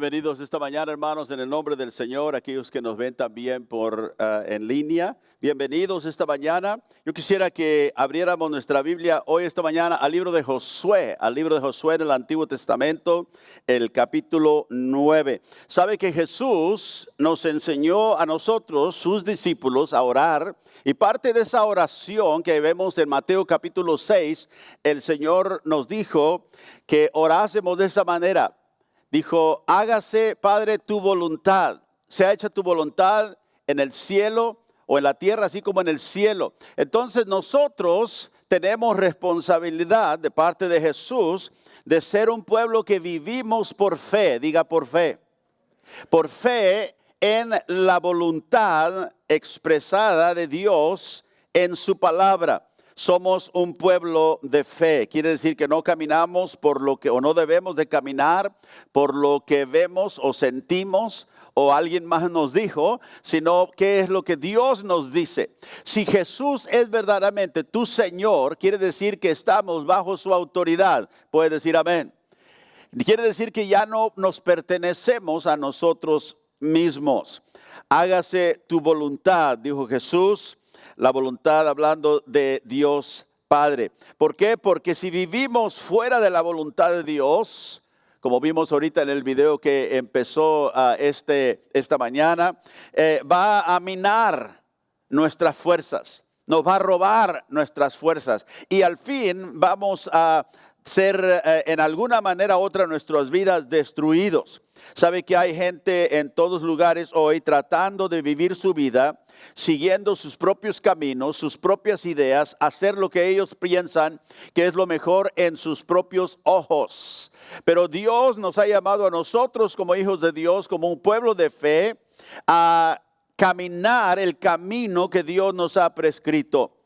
Bienvenidos esta mañana, hermanos, en el nombre del Señor, aquellos que nos ven también en línea. Bienvenidos esta mañana. Yo quisiera que abriéramos nuestra Biblia hoy, esta mañana, al libro de Josué del Antiguo Testamento, el capítulo 9. Sabe que Jesús nos enseñó a nosotros, sus discípulos, a orar. Y parte de esa oración que vemos en Mateo capítulo 6, el Señor nos dijo que orásemos de esta manera. Dijo, hágase, Padre, tu voluntad. Sea hecha tu voluntad en el cielo o en la tierra, así como en el cielo. Entonces nosotros tenemos responsabilidad de parte de Jesús de ser un pueblo que vivimos por fe. Diga por fe. Por fe en la voluntad expresada de Dios en su palabra. Somos un pueblo de fe. Quiere decir que no caminamos por lo que, o no debemos de caminar por lo que vemos o sentimos o alguien más nos dijo, sino qué es lo que Dios nos dice. Si Jesús es verdaderamente tu Señor, quiere decir que estamos bajo su autoridad. Puede decir amén. Quiere decir que ya no nos pertenecemos a nosotros mismos. Hágase tu voluntad, dijo Jesús. La voluntad hablando de Dios Padre. ¿Por qué? Porque si vivimos fuera de la voluntad de Dios, como vimos ahorita en el video que empezó esta mañana, va a minar nuestras fuerzas, nos va a robar nuestras fuerzas y al fin vamos a ser en alguna manera u otra nuestras vidas destruidos. Sabe que hay gente en todos lugares hoy tratando de vivir su vida, siguiendo sus propios caminos, sus propias ideas, hacer lo que ellos piensan que es lo mejor en sus propios ojos. Pero Dios nos ha llamado a nosotros como hijos de Dios, como un pueblo de fe, a caminar el camino que Dios nos ha prescrito.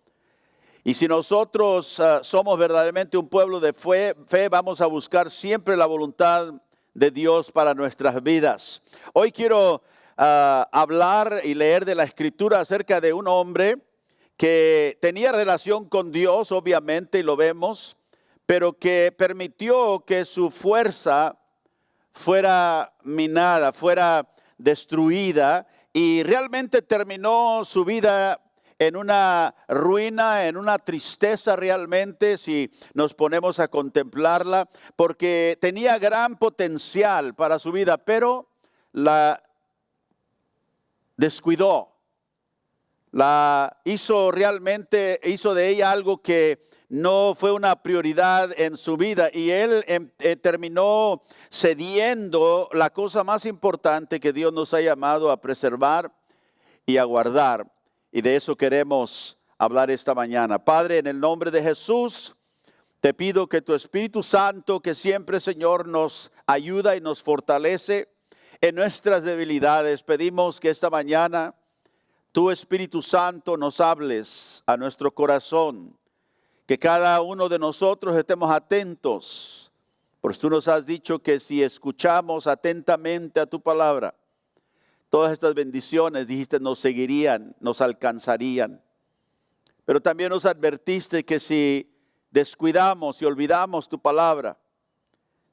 Y si nosotros somos verdaderamente un pueblo de fe, vamos a buscar siempre la voluntad de Dios para nuestras vidas. Hoy quiero hablar y leer de la Escritura acerca de un hombre que tenía relación con Dios, obviamente, y lo vemos, pero que permitió que su fuerza fuera minada, fuera destruida, y realmente terminó su vida en una ruina, en una tristeza realmente, si nos ponemos a contemplarla, porque tenía gran potencial para su vida, pero la descuidó, hizo de ella algo que no fue una prioridad en su vida, y él terminó cediendo la cosa más importante que Dios nos ha llamado a preservar y a guardar. Y de eso queremos hablar esta mañana. Padre, en el nombre de Jesús, te pido que tu Espíritu Santo, que siempre, Señor, nos ayuda y nos fortalece en nuestras debilidades, pedimos que esta mañana tu Espíritu Santo nos hables a nuestro corazón, que cada uno de nosotros estemos atentos, porque tú nos has dicho que si escuchamos atentamente a tu palabra, todas estas bendiciones, dijiste, nos seguirían, nos alcanzarían. Pero también nos advertiste que si descuidamos y olvidamos tu palabra,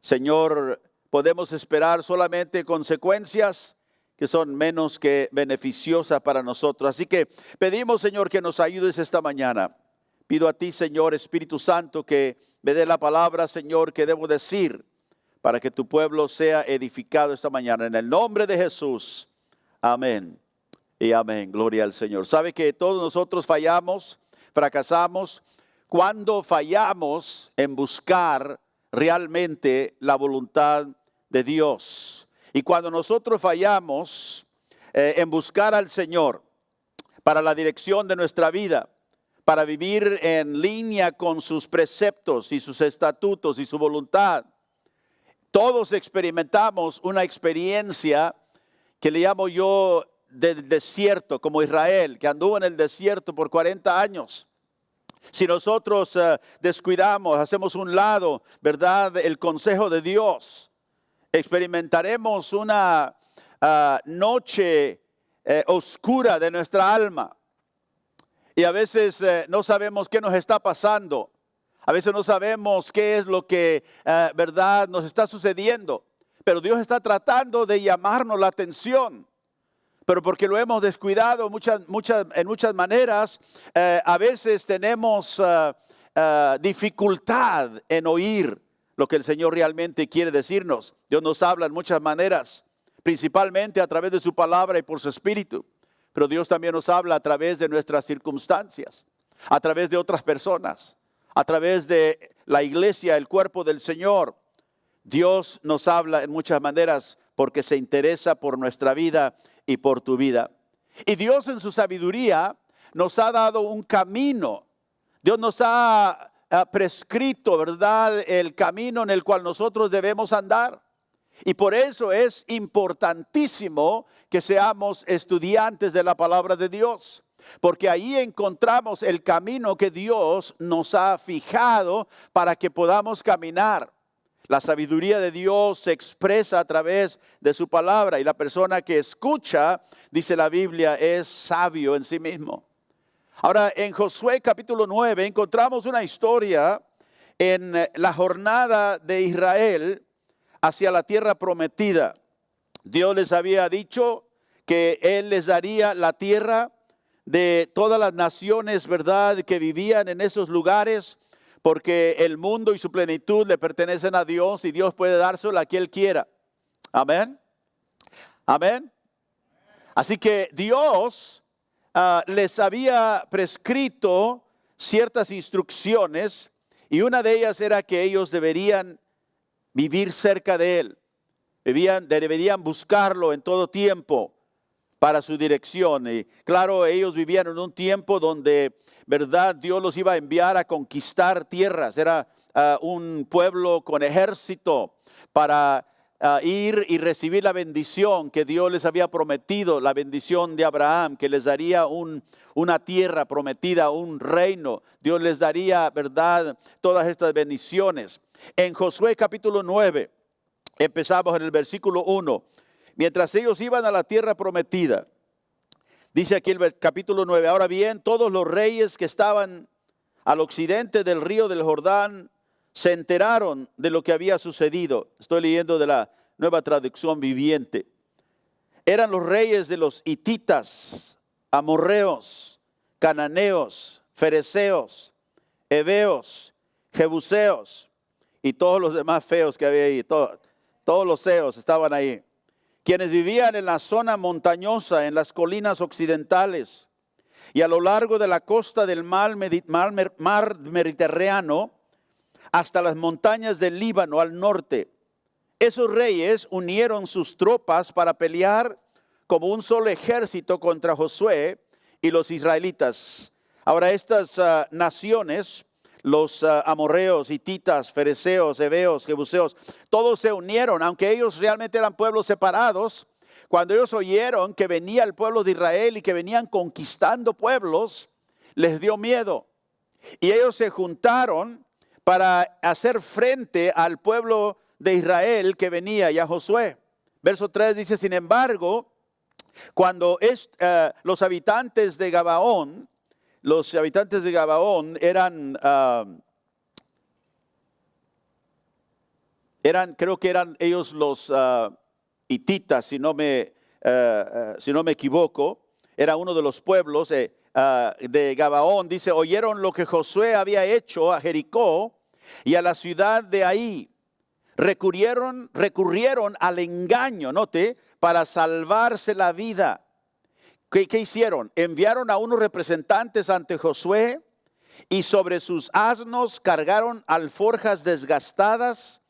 Señor, podemos esperar solamente consecuencias que son menos que beneficiosas para nosotros. Así que pedimos, Señor, que nos ayudes esta mañana. Pido a ti, Señor, Espíritu Santo, que me dé la palabra, Señor, que debo decir para que tu pueblo sea edificado esta mañana. En el nombre de Jesús. Amén y amén. Gloria al Señor. Sabe que todos nosotros fallamos, fracasamos cuando fallamos en buscar realmente la voluntad de Dios. Y cuando nosotros fallamos en buscar al Señor para la dirección de nuestra vida, para vivir en línea con sus preceptos y sus estatutos y su voluntad, todos experimentamos una experiencia que le llamo yo del desierto, como Israel, que anduvo en el desierto por 40 años. Si nosotros descuidamos, hacemos un lado, ¿verdad?, el consejo de Dios, experimentaremos una noche oscura de nuestra alma. Y a veces no sabemos qué nos está pasando. A veces no sabemos qué es lo que, ¿verdad?, nos está sucediendo. pero Dios está tratando de llamarnos la atención. Pero porque lo hemos descuidado en muchas maneras, a veces tenemos dificultad en oír lo que el Señor realmente quiere decirnos. Dios nos habla en muchas maneras, principalmente a través de su palabra y por su espíritu. Pero Dios también nos habla a través de nuestras circunstancias, a través de otras personas, a través de la iglesia, el cuerpo del Señor. Dios nos habla en muchas maneras porque se interesa por nuestra vida y por tu vida. Y Dios en su sabiduría nos ha dado un camino. Dios nos ha prescrito, ¿verdad?, el camino en el cual nosotros debemos andar. Y por eso es importantísimo que seamos estudiantes de la palabra de Dios. Porque ahí encontramos el camino que Dios nos ha fijado para que podamos caminar. La sabiduría de Dios se expresa a través de su palabra y la persona que escucha, dice la Biblia, es sabio en sí mismo. Ahora, en Josué capítulo 9 encontramos una historia en la jornada de Israel hacia la tierra prometida. Dios les había dicho que Él les daría la tierra de todas las naciones, ¿verdad?, que vivían en esos lugares, porque el mundo y su plenitud le pertenecen a Dios y Dios puede dárselo a quien Él quiera. Amén. Amén. Así que Dios les había prescrito ciertas instrucciones y una de ellas era que ellos deberían vivir cerca de Él. Deberían buscarlo en todo tiempo para su dirección. Y claro, ellos vivían en un tiempo donde, ¿verdad?, Dios los iba a enviar a conquistar tierras. Era un pueblo con ejército para ir y recibir la bendición que Dios les había prometido, la bendición de Abraham, que les daría una tierra prometida, un reino. Dios les daría, ¿verdad?, todas estas bendiciones. En Josué capítulo 9, empezamos en el versículo 1. Mientras ellos iban a la tierra prometida, dice aquí el capítulo 9, ahora bien, todos los reyes que estaban al occidente del río del Jordán se enteraron de lo que había sucedido. Estoy leyendo de la Nueva Traducción Viviente. Eran los reyes de los hititas, amorreos, cananeos, fereceos, heveos, jebuseos y todos los demás feos que había ahí. Todos los seos estaban ahí, quienes vivían en la zona montañosa, en las colinas occidentales y a lo largo de la costa del mar Mediterráneo hasta las montañas del Líbano al norte. Esos reyes unieron sus tropas para pelear como un solo ejército contra Josué y los israelitas. Ahora estas naciones, los amorreos, hititas, fereceos, heveos, jebuseos, todos se unieron, aunque ellos realmente eran pueblos separados. Cuando ellos oyeron que venía el pueblo de Israel y que venían conquistando pueblos, les dio miedo. Y ellos se juntaron para hacer frente al pueblo de Israel que venía, y a Josué. Verso 3 dice, sin embargo, cuando los habitantes de Gabaón creo que eran ellos los hititas, si no me equivoco, era uno de los pueblos de Gabaón. Dice, oyeron lo que Josué había hecho a Jericó y a la ciudad de ahí. Recurrieron al engaño, note, para salvarse la vida. ¿Qué hicieron? Enviaron a unos representantes ante Josué y sobre sus asnos cargaron alforjas desgastadas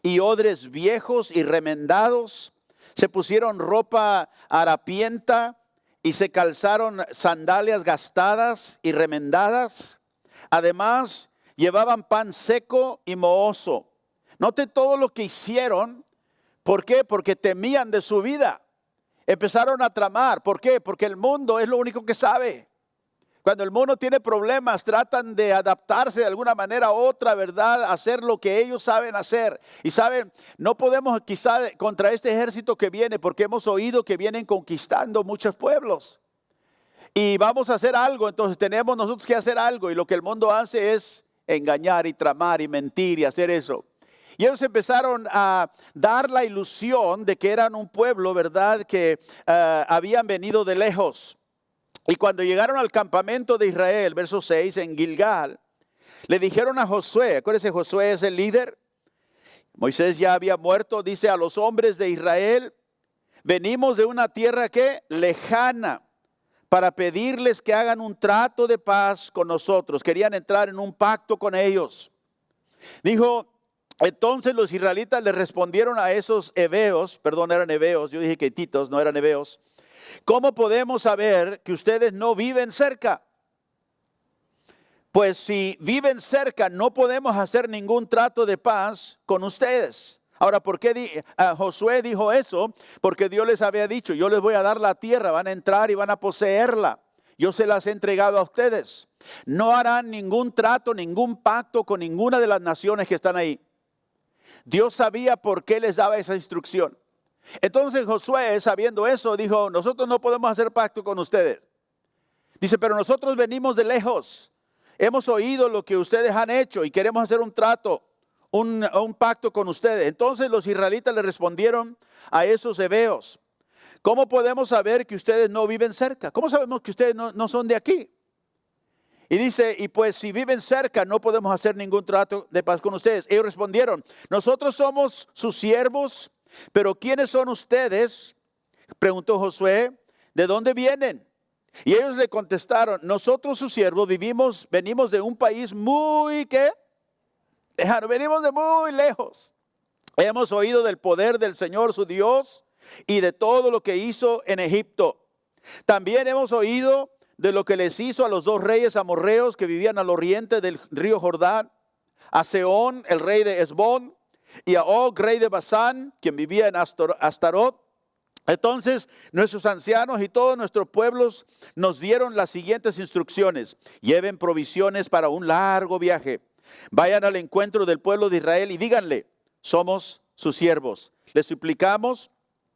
y odres viejos y remendados. Se pusieron ropa harapienta y se calzaron sandalias gastadas y remendadas. Además, llevaban pan seco y mohoso. Note todo lo que hicieron. ¿Por qué? Porque temían de su vida. Empezaron a tramar. ¿Por qué? Porque el mundo es lo único que sabe. Cuando el mundo tiene problemas, tratan de adaptarse de alguna manera a otra, ¿verdad? Hacer lo que ellos saben hacer. Y saben, no podemos quizá contra este ejército que viene, porque hemos oído que vienen conquistando muchos pueblos. Y vamos a hacer algo, entonces tenemos nosotros que hacer algo. Y lo que el mundo hace es engañar y tramar y mentir y hacer eso. Y ellos empezaron a dar la ilusión de que eran un pueblo, ¿verdad?, que habían venido de lejos. Y cuando llegaron al campamento de Israel, verso 6, en Gilgal, le dijeron a Josué, acuérdense, Josué es el líder. Moisés ya había muerto, dice a los hombres de Israel, venimos de una tierra que lejana para pedirles que hagan un trato de paz con nosotros. Querían entrar en un pacto con ellos. Dijo, entonces los israelitas le respondieron a esos heveos, perdón, eran heveos, yo dije que hititos, no eran heveos. ¿Cómo podemos saber que ustedes no viven cerca? Pues si viven cerca, no podemos hacer ningún trato de paz con ustedes. Ahora, ¿por qué Josué dijo eso? Porque Dios les había dicho, yo les voy a dar la tierra, van a entrar y van a poseerla. Yo se las he entregado a ustedes. No harán ningún trato, ningún pacto con ninguna de las naciones que están ahí. Dios sabía por qué les daba esa instrucción. Entonces Josué, sabiendo eso, dijo, nosotros no podemos hacer pacto con ustedes. Dice, pero nosotros venimos de lejos. Hemos oído lo que ustedes han hecho y queremos hacer un trato, un pacto con ustedes. Entonces los israelitas le respondieron a esos heveos, ¿cómo podemos saber que ustedes no viven cerca? ¿Cómo sabemos que ustedes no son de aquí? Y dice, y pues si viven cerca no podemos hacer ningún trato de paz con ustedes. Ellos respondieron, nosotros somos sus siervos, pero ¿quiénes son ustedes? Preguntó Josué, ¿de dónde vienen? Y ellos le contestaron, nosotros sus siervos venimos de un país muy, ¿qué? Lejano, venimos de muy lejos. Hemos oído del poder del Señor su Dios y de todo lo que hizo en Egipto. También hemos oído de lo que les hizo a los dos reyes amorreos que vivían al oriente del río Jordán, a Sehón, el rey de Hesbón, y a Og, rey de Basán, quien vivía en Astarot. Entonces nuestros ancianos y todos nuestros pueblos nos dieron las siguientes instrucciones. Lleven provisiones para un largo viaje. Vayan al encuentro del pueblo de Israel y díganle, somos sus siervos. Les suplicamos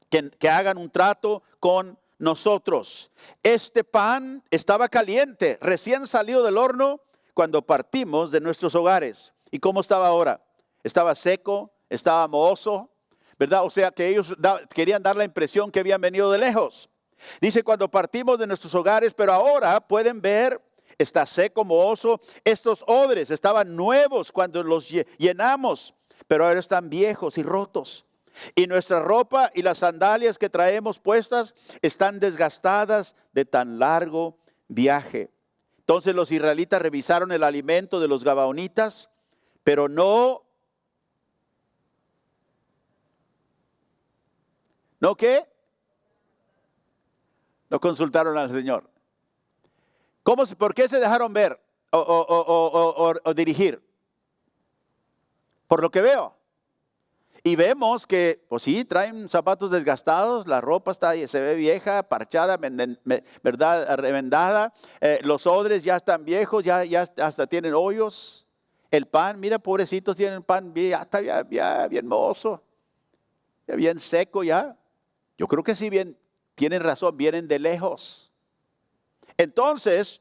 que hagan un trato con nosotros. Este pan estaba caliente, recién salido del horno cuando partimos de nuestros hogares. ¿Y cómo estaba ahora? Estaba seco, estaba mohoso, ¿verdad? O sea que ellos querían dar la impresión que habían venido de lejos. Dice cuando partimos de nuestros hogares, pero ahora pueden ver, está seco, mohoso. Estos odres estaban nuevos cuando los llenamos, pero ahora están viejos y rotos. Y nuestra ropa y las sandalias que traemos puestas están desgastadas de tan largo viaje. Entonces los israelitas revisaron el alimento de los gabaonitas, pero ¿no qué? No consultaron al Señor. ¿Por qué se dejaron ver o dirigir? Por lo que veo. Y vemos que, pues sí, traen zapatos desgastados, la ropa se ve vieja, parchada, ¿verdad? Remendada. Los odres ya están viejos, ya hasta tienen hoyos. El pan, mira, pobrecitos, tienen pan, ya está bien mohoso, ya bien seco ya. Yo creo que sí, tienen razón, vienen de lejos. Entonces,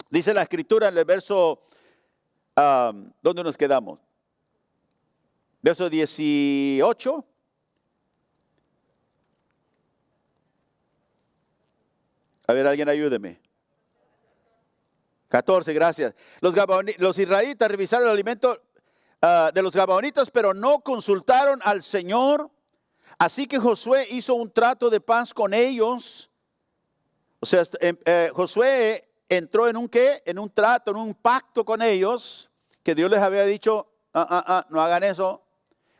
dice la escritura en el verso, ¿dónde nos quedamos? Verso 18. A ver, alguien ayúdeme. 14, gracias. Los israelitas revisaron el alimento de los gabaonitas, pero no consultaron al Señor. Así que Josué hizo un trato de paz con ellos. O sea, Josué entró en un trato, en un pacto con ellos, que Dios les había dicho, no hagan eso.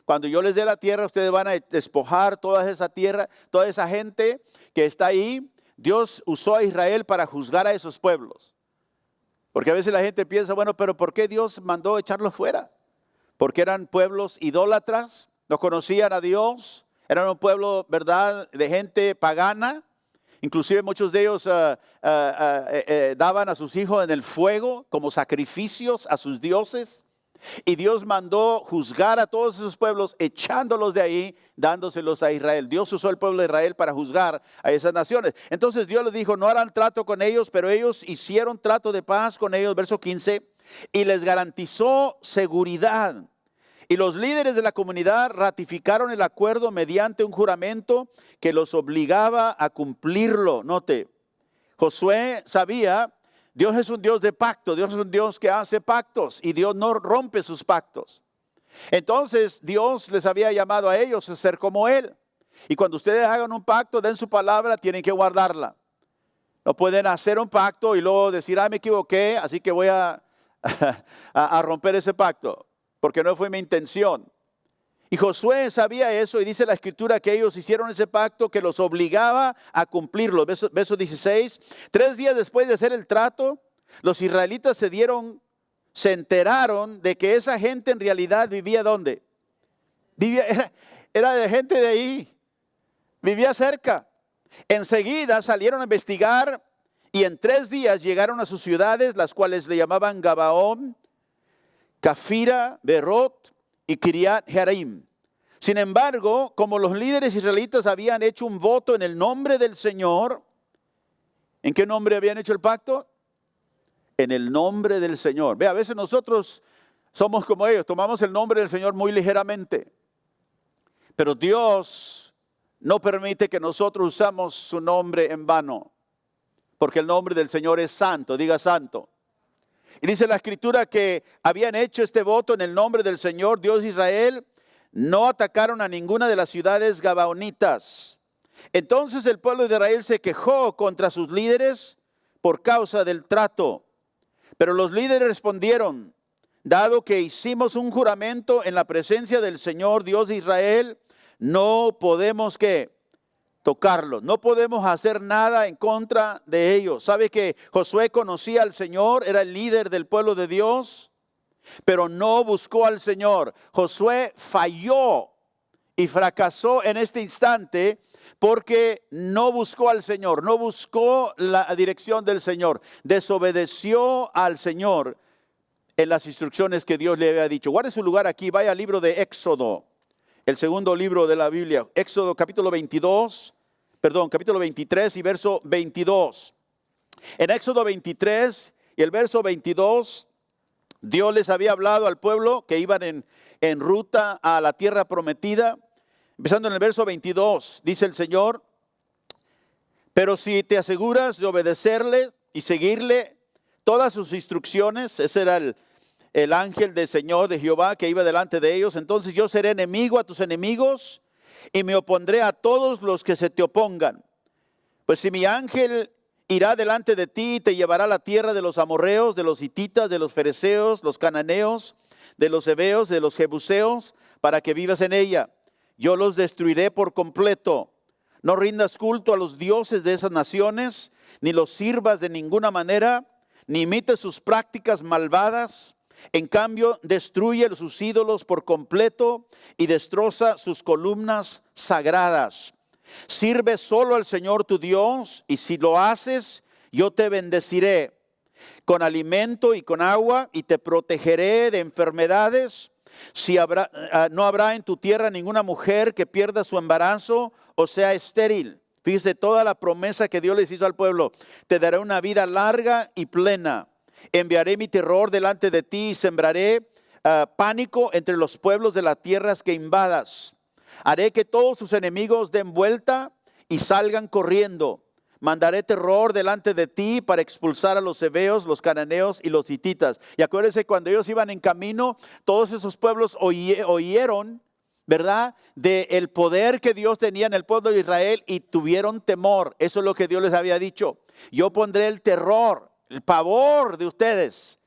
Cuando yo les dé la tierra, ustedes van a despojar toda esa tierra, toda esa gente que está ahí. Dios usó a Israel para juzgar a esos pueblos. Porque a veces la gente piensa, bueno, pero ¿por qué Dios mandó echarlos fuera? Porque eran pueblos idólatras, no conocían a Dios, eran un pueblo, ¿verdad?, de gente pagana. Inclusive muchos de ellos daban a sus hijos en el fuego como sacrificios a sus dioses. Y Dios mandó juzgar a todos esos pueblos, echándolos de ahí, dándoselos a Israel. Dios usó el pueblo de Israel para juzgar a esas naciones. Entonces Dios les dijo, no harán trato con ellos, pero ellos hicieron trato de paz con ellos, verso 15, y les garantizó seguridad. Y los líderes de la comunidad ratificaron el acuerdo mediante un juramento que los obligaba a cumplirlo. Note, Josué sabía, Dios es un Dios de pacto, Dios es un Dios que hace pactos y Dios no rompe sus pactos. Entonces Dios les había llamado a ellos a ser como Él. Y cuando ustedes hagan un pacto, den su palabra, tienen que guardarla. No pueden hacer un pacto y luego decir, me equivoqué, así que voy a romper ese pacto, porque no fue mi intención. Y Josué sabía eso y dice la escritura que ellos hicieron ese pacto que los obligaba a cumplirlo. Verso 16, 3 días después de hacer el trato, los israelitas se enteraron de que esa gente en realidad vivía ¿dónde? Era de gente de ahí, vivía cerca. Enseguida salieron a investigar y en 3 días llegaron a sus ciudades, las cuales le llamaban Gabaón, Cafira, Berot y Kiriat Jearim. Sin embargo, como los líderes israelitas habían hecho un voto en el nombre del Señor, ¿en qué nombre habían hecho el pacto? En el nombre del Señor. Ve, a veces nosotros somos como ellos, tomamos el nombre del Señor muy ligeramente. Pero Dios no permite que nosotros usamos su nombre en vano, porque el nombre del Señor es santo, diga santo. Y dice la escritura que habían hecho este voto en el nombre del Señor, Dios de Israel, no atacaron a ninguna de las ciudades gabaonitas. Entonces el pueblo de Israel se quejó contra sus líderes por causa del trato. Pero los líderes respondieron, dado que hicimos un juramento en la presencia del Señor, Dios de Israel, no podemos tocarlos, no podemos hacer nada en contra de ellos. ¿Sabe que Josué conocía al Señor? Era el líder del pueblo de Dios, pero no buscó al Señor. Josué falló y fracasó en este instante porque no buscó al Señor, no buscó la dirección del Señor, desobedeció al Señor en las instrucciones que Dios le había dicho. Guarde su lugar aquí, vaya al libro de Éxodo. El segundo libro de la Biblia, Éxodo capítulo 23 y verso 22. En Éxodo 23 y el verso 22, Dios les había hablado al pueblo que iban en ruta a la tierra prometida. Empezando en el verso 22, dice el Señor, pero si te aseguras de obedecerle y seguirle todas sus instrucciones, ese era el ángel del Señor de Jehová que iba delante de ellos, entonces yo seré enemigo a tus enemigos y me opondré a todos los que se te opongan. Pues si mi ángel irá delante de ti y te llevará a la tierra de los amorreos, de los hititas, de los fereceos, los cananeos, de los heveos, de los jebuseos, para que vivas en ella. Yo los destruiré por completo. No rindas culto a los dioses de esas naciones, ni los sirvas de ninguna manera, ni imites sus prácticas malvadas. En cambio, destruye sus ídolos por completo y destroza sus columnas sagradas. Sirve solo al Señor tu Dios, y si lo haces, yo te bendeciré con alimento y con agua, y te protegeré de enfermedades. No habrá en tu tierra ninguna mujer que pierda su embarazo o sea estéril. Fíjese toda la promesa que Dios les hizo al pueblo. Te daré una vida larga y plena. Enviaré mi terror delante de ti y sembraré pánico entre los pueblos de las tierras que invadas. Haré que todos tus enemigos den vuelta y salgan corriendo. Mandaré terror delante de ti para expulsar a los heveos, los cananeos y los hititas. Y acuérdense, cuando ellos iban en camino, todos esos pueblos oyeron, ¿verdad?, del poder que Dios tenía en el pueblo de Israel y tuvieron temor. Eso es lo que Dios les había dicho. Yo pondré el terror, el pavor de ustedes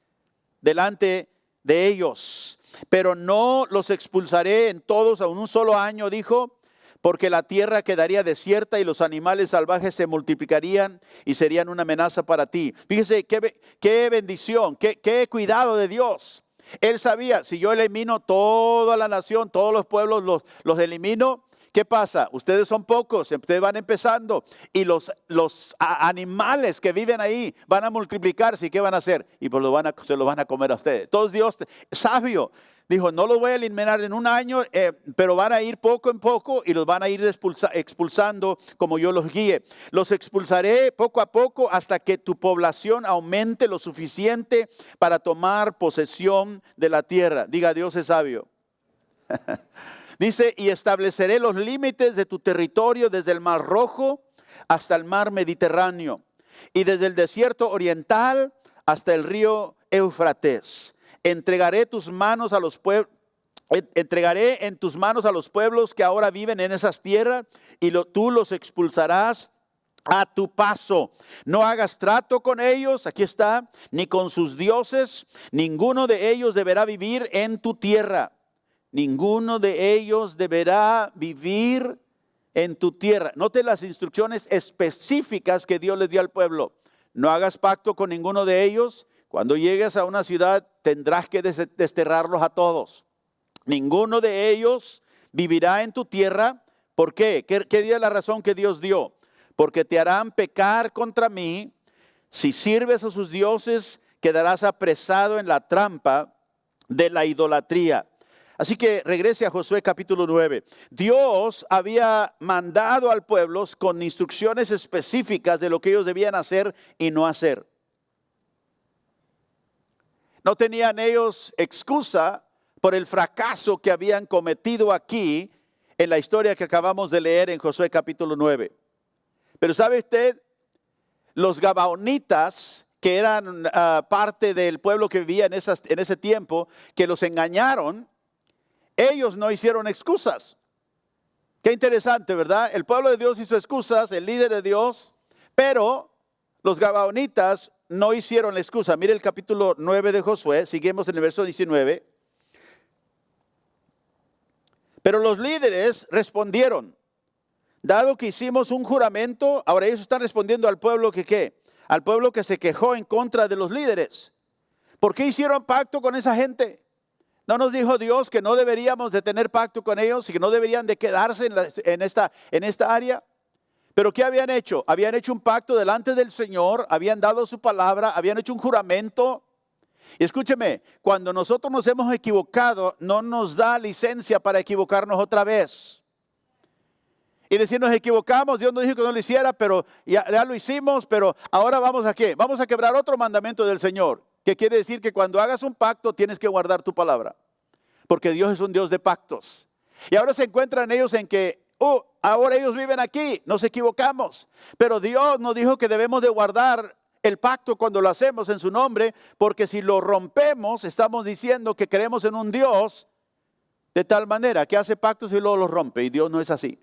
delante de ellos, pero no los expulsaré en todos a un solo año, dijo, porque la tierra quedaría desierta y los animales salvajes se multiplicarían y serían una amenaza para ti. Fíjese qué bendición, qué cuidado de Dios. Él sabía, si yo elimino toda la nación, todos los pueblos los elimino, ¿qué pasa? Ustedes son pocos, ustedes van empezando y los animales que viven ahí van a multiplicarse. ¿Y qué van a hacer? Y pues se lo van a comer a ustedes. Entonces Dios, sabio, dijo, no los voy a eliminar en un año, pero van a ir poco en poco y los van a ir expulsando como yo los guíe. Los expulsaré poco a poco hasta que tu población aumente lo suficiente para tomar posesión de la tierra. Diga, Dios es sabio. Dice, y estableceré los límites de tu territorio desde el Mar Rojo hasta el Mar Mediterráneo y desde el desierto oriental hasta el río Éufrates. Entregaré en tus manos a los pueblos que ahora viven en esas tierras y tú los expulsarás a tu paso. No hagas trato con ellos, aquí está, ni con sus dioses. Ninguno de ellos deberá vivir en tu tierra. Ninguno de ellos deberá vivir en tu tierra. Note las instrucciones específicas que Dios les dio al pueblo. No hagas pacto con ninguno de ellos. Cuando llegues a una ciudad tendrás que desterrarlos a todos. Ninguno de ellos vivirá en tu tierra. ¿Por qué? ¿Qué es la razón que Dios dio? Porque te harán pecar contra mí. Si sirves a sus dioses, quedarás apresado en la trampa de la idolatría. Así que regrese a Josué capítulo 9. Dios había mandado al pueblo con instrucciones específicas de lo que ellos debían hacer y no hacer. No tenían ellos excusa por el fracaso que habían cometido aquí en la historia que acabamos de leer en Josué capítulo 9. Pero ¿sabe usted? Los gabaonitas, que eran parte del pueblo que vivía en ese tiempo, que los engañaron, ellos no hicieron excusas. Qué interesante, ¿verdad? El pueblo de Dios hizo excusas, el líder de Dios, pero los gabaonitas no hicieron la excusa. Mire el capítulo 9 de Josué, seguimos en el verso 19. Pero los líderes respondieron, dado que hicimos un juramento, ahora ellos están respondiendo al pueblo que ¿qué? Al pueblo que se quejó en contra de los líderes. ¿Por qué hicieron pacto con esa gente? ¿No nos dijo Dios que no deberíamos de tener pacto con ellos y que no deberían de quedarse en esta área? ¿Pero qué habían hecho? Habían hecho un pacto delante del Señor, habían dado su palabra, habían hecho un juramento. Y escúcheme, cuando nosotros nos hemos equivocado, no nos da licencia para equivocarnos otra vez. Y decir, nos equivocamos, Dios nos dijo que no lo hiciera, pero ya lo hicimos, pero ahora vamos a ¿qué? Vamos a quebrar otro mandamiento del Señor. Que quiere decir que cuando hagas un pacto tienes que guardar tu palabra. Porque Dios es un Dios de pactos. Y ahora se encuentran ellos en que, ahora ellos viven aquí, nos equivocamos. Pero Dios nos dijo que debemos de guardar el pacto cuando lo hacemos en su nombre. Porque si lo rompemos, estamos diciendo que creemos en un Dios de tal manera que hace pactos y luego los rompe. Y Dios no es así.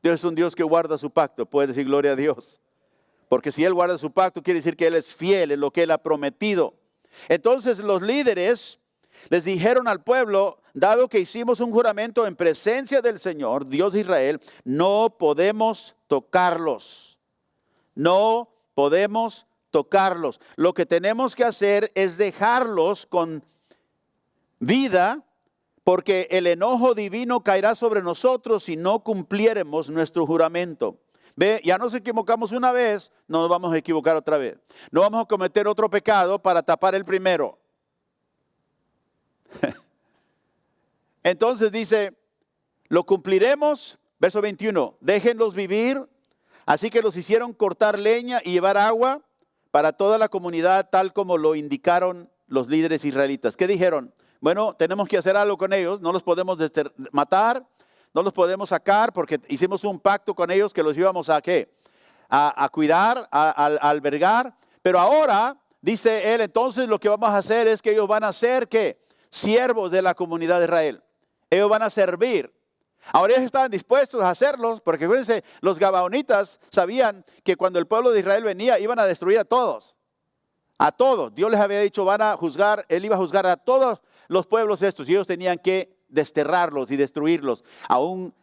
Dios es un Dios que guarda su pacto. Puede decir gloria a Dios. Porque si Él guarda su pacto, quiere decir que Él es fiel en lo que Él ha prometido. Entonces los líderes les dijeron al pueblo, dado que hicimos un juramento en presencia del Señor, Dios de Israel, no podemos tocarlos. No podemos tocarlos. Lo que tenemos que hacer es dejarlos con vida, porque el enojo divino caerá sobre nosotros si no cumpliéremos nuestro juramento. Ve, ya nos equivocamos una vez, no nos vamos a equivocar otra vez. No vamos a cometer otro pecado para tapar el primero. Entonces dice, lo cumpliremos, verso 21, déjenlos vivir. Así que los hicieron cortar leña y llevar agua para toda la comunidad, tal como lo indicaron los líderes israelitas. ¿Qué dijeron? Bueno, tenemos que hacer algo con ellos, no los podemos matar. No los podemos sacar porque hicimos un pacto con ellos que los íbamos a ¿qué? A cuidar, a albergar. Pero ahora, dice él, entonces lo que vamos a hacer es que ellos van a ser ¿qué? Siervos de la comunidad de Israel. Ellos van a servir. Ahora ellos estaban dispuestos a hacerlos porque fíjense, los gabaonitas sabían que cuando el pueblo de Israel venía iban a destruir a todos. A todos. Dios les había dicho, van a juzgar, Él iba a juzgar a todos los pueblos estos y ellos tenían que desterrarlos y destruirlos, aún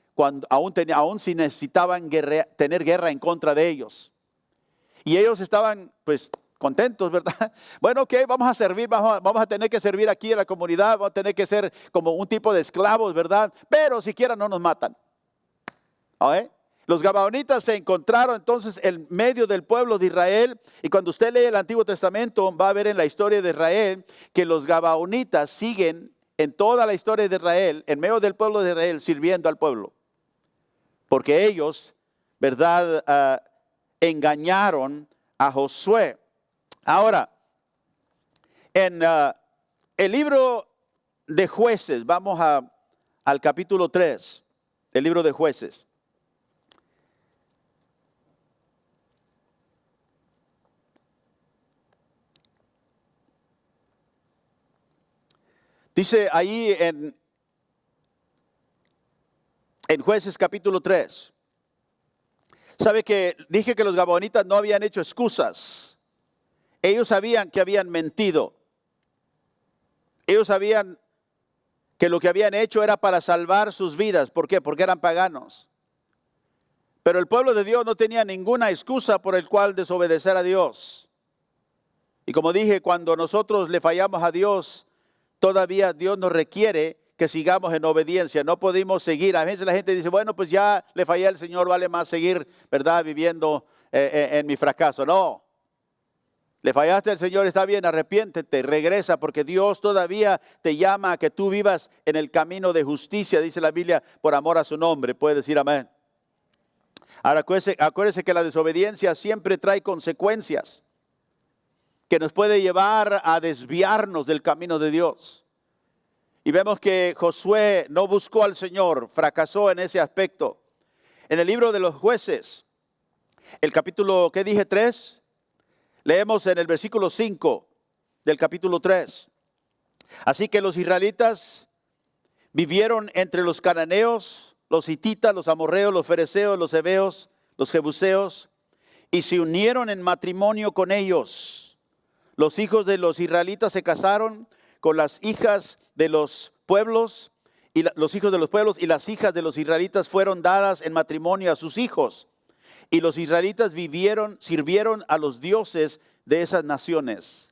si necesitaban tener guerra en contra de ellos. Y ellos estaban pues contentos, ¿verdad? Bueno, ok, vamos a servir, vamos a tener que servir aquí en la comunidad, vamos a tener que ser como un tipo de esclavos, ¿verdad? Pero siquiera no nos matan. ¿Okay? Los gabaonitas se encontraron entonces en medio del pueblo de Israel, y cuando usted lee el Antiguo Testamento va a ver en la historia de Israel que los gabaonitas siguen en toda la historia de Israel, en medio del pueblo de Israel, sirviendo al pueblo. Porque ellos, ¿verdad? Engañaron a Josué. Ahora, en el libro de Jueces, vamos a al capítulo 3 del libro de Jueces. Dice ahí en Jueces capítulo 3. Sabe que dije que los gabaonitas no habían hecho excusas. Ellos sabían que habían mentido. Ellos sabían que lo que habían hecho era para salvar sus vidas. ¿Por qué? Porque eran paganos. Pero el pueblo de Dios no tenía ninguna excusa por el cual desobedecer a Dios. Y como dije, cuando nosotros le fallamos a Dios, todavía Dios nos requiere que sigamos en obediencia. No podemos seguir. A veces la gente dice, bueno, pues ya le fallé al Señor, vale más seguir, ¿verdad? Viviendo en mi fracaso. No. Le fallaste al Señor, está bien, arrepiéntete, regresa, porque Dios todavía te llama a que tú vivas en el camino de justicia, dice la Biblia, por amor a su nombre. Puede decir amén. Ahora acuérdese que la desobediencia siempre trae consecuencias que nos puede llevar a desviarnos del camino de Dios. Y vemos que Josué no buscó al Señor, fracasó en ese aspecto. En el libro de los Jueces, el capítulo, ¿qué dije? 3. Leemos en el versículo 5 del capítulo 3. Así que los israelitas vivieron entre los cananeos, los hititas, los amorreos, los fereceos, los heveos, los jebuseos, y se unieron en matrimonio con ellos. Los hijos de los israelitas se casaron con las hijas de los pueblos, y los hijos de los pueblos, y las hijas de los israelitas fueron dadas en matrimonio a sus hijos. Y los israelitas sirvieron a los dioses de esas naciones.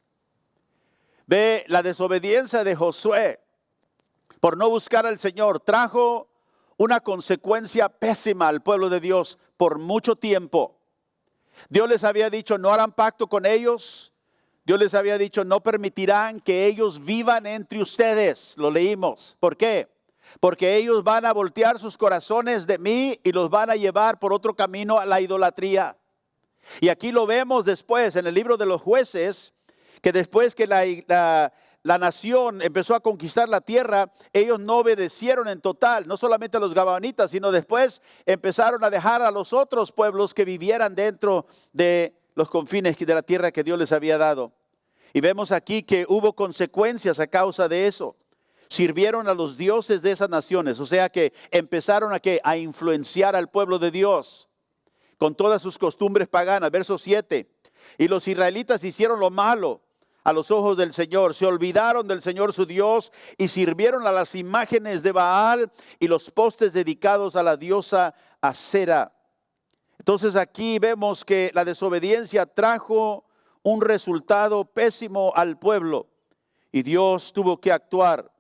Ve, la desobediencia de Josué por no buscar al Señor trajo una consecuencia pésima al pueblo de Dios por mucho tiempo. Dios les había dicho, no harán pacto con ellos. Dios les había dicho, no permitirán que ellos vivan entre ustedes. Lo leímos. ¿Por qué? Porque ellos van a voltear sus corazones de mí y los van a llevar por otro camino a la idolatría. Y aquí lo vemos después en el libro de los Jueces, que después que la nación empezó a conquistar la tierra, ellos no obedecieron en total, no solamente a los gabaonitas, sino después empezaron a dejar a los otros pueblos que vivieran dentro de los confines de la tierra que Dios les había dado. Y vemos aquí que hubo consecuencias a causa de eso. Sirvieron a los dioses de esas naciones, o sea que empezaron a influenciar al pueblo de Dios con todas sus costumbres paganas. Verso 7, y los israelitas hicieron lo malo a los ojos del Señor, se olvidaron del Señor su Dios y sirvieron a las imágenes de Baal y los postes dedicados a la diosa Acera. Entonces aquí vemos que la desobediencia trajo un resultado pésimo al pueblo y Dios tuvo que actuar.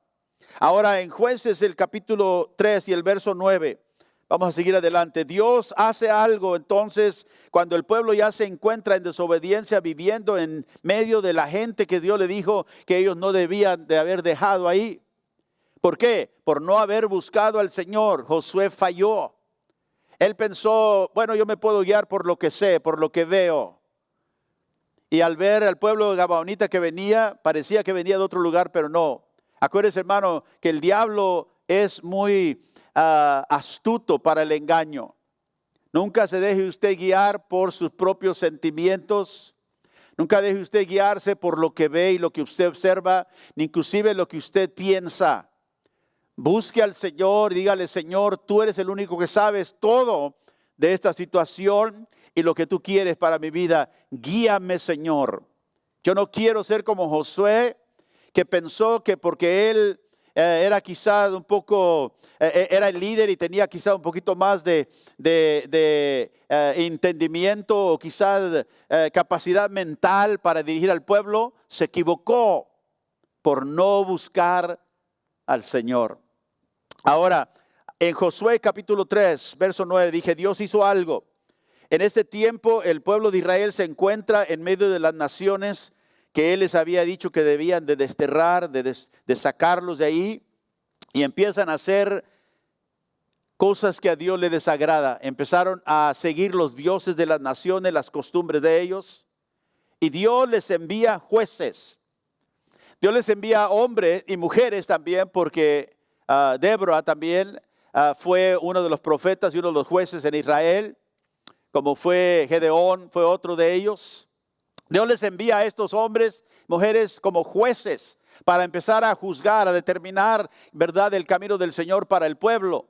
Ahora en Jueces el capítulo 3 y el verso 9, vamos a seguir adelante. Dios hace algo entonces cuando el pueblo ya se encuentra en desobediencia, viviendo en medio de la gente que Dios le dijo que ellos no debían de haber dejado ahí. ¿Por qué? Por no haber buscado al Señor. Josué falló. Él pensó, bueno, yo me puedo guiar por lo que sé, por lo que veo. Y al ver al pueblo gabaonita que venía, parecía que venía de otro lugar, pero no. Acuérdese, hermano, que el diablo es muy astuto para el engaño. Nunca se deje usted guiar por sus propios sentimientos. Nunca deje usted guiarse por lo que ve y lo que usted observa, ni inclusive lo que usted piensa. Busque al Señor y dígale, Señor, tú eres el único que sabes todo de esta situación y lo que tú quieres para mi vida. Guíame, Señor. Yo no quiero ser como Josué, que pensó que porque él era quizá un poco, era el líder y tenía quizá un poquito más de entendimiento o quizá capacidad mental para dirigir al pueblo, se equivocó por no buscar al Señor. Ahora, en Josué capítulo 3, verso 9, dije, Dios hizo algo. En este tiempo el pueblo de Israel se encuentra en medio de las naciones que Él les había dicho que debían de desterrar, de sacarlos de ahí, y empiezan a hacer cosas que a Dios le desagrada. Empezaron a seguir los dioses de las naciones, las costumbres de ellos, y Dios les envía jueces. Dios les envía hombres y mujeres también, porque Débora también fue uno de los profetas y uno de los jueces en Israel, como fue Gedeón, fue otro de ellos. Dios les envía a estos hombres, mujeres como jueces para empezar a juzgar, a determinar, ¿verdad?, el camino del Señor para el pueblo.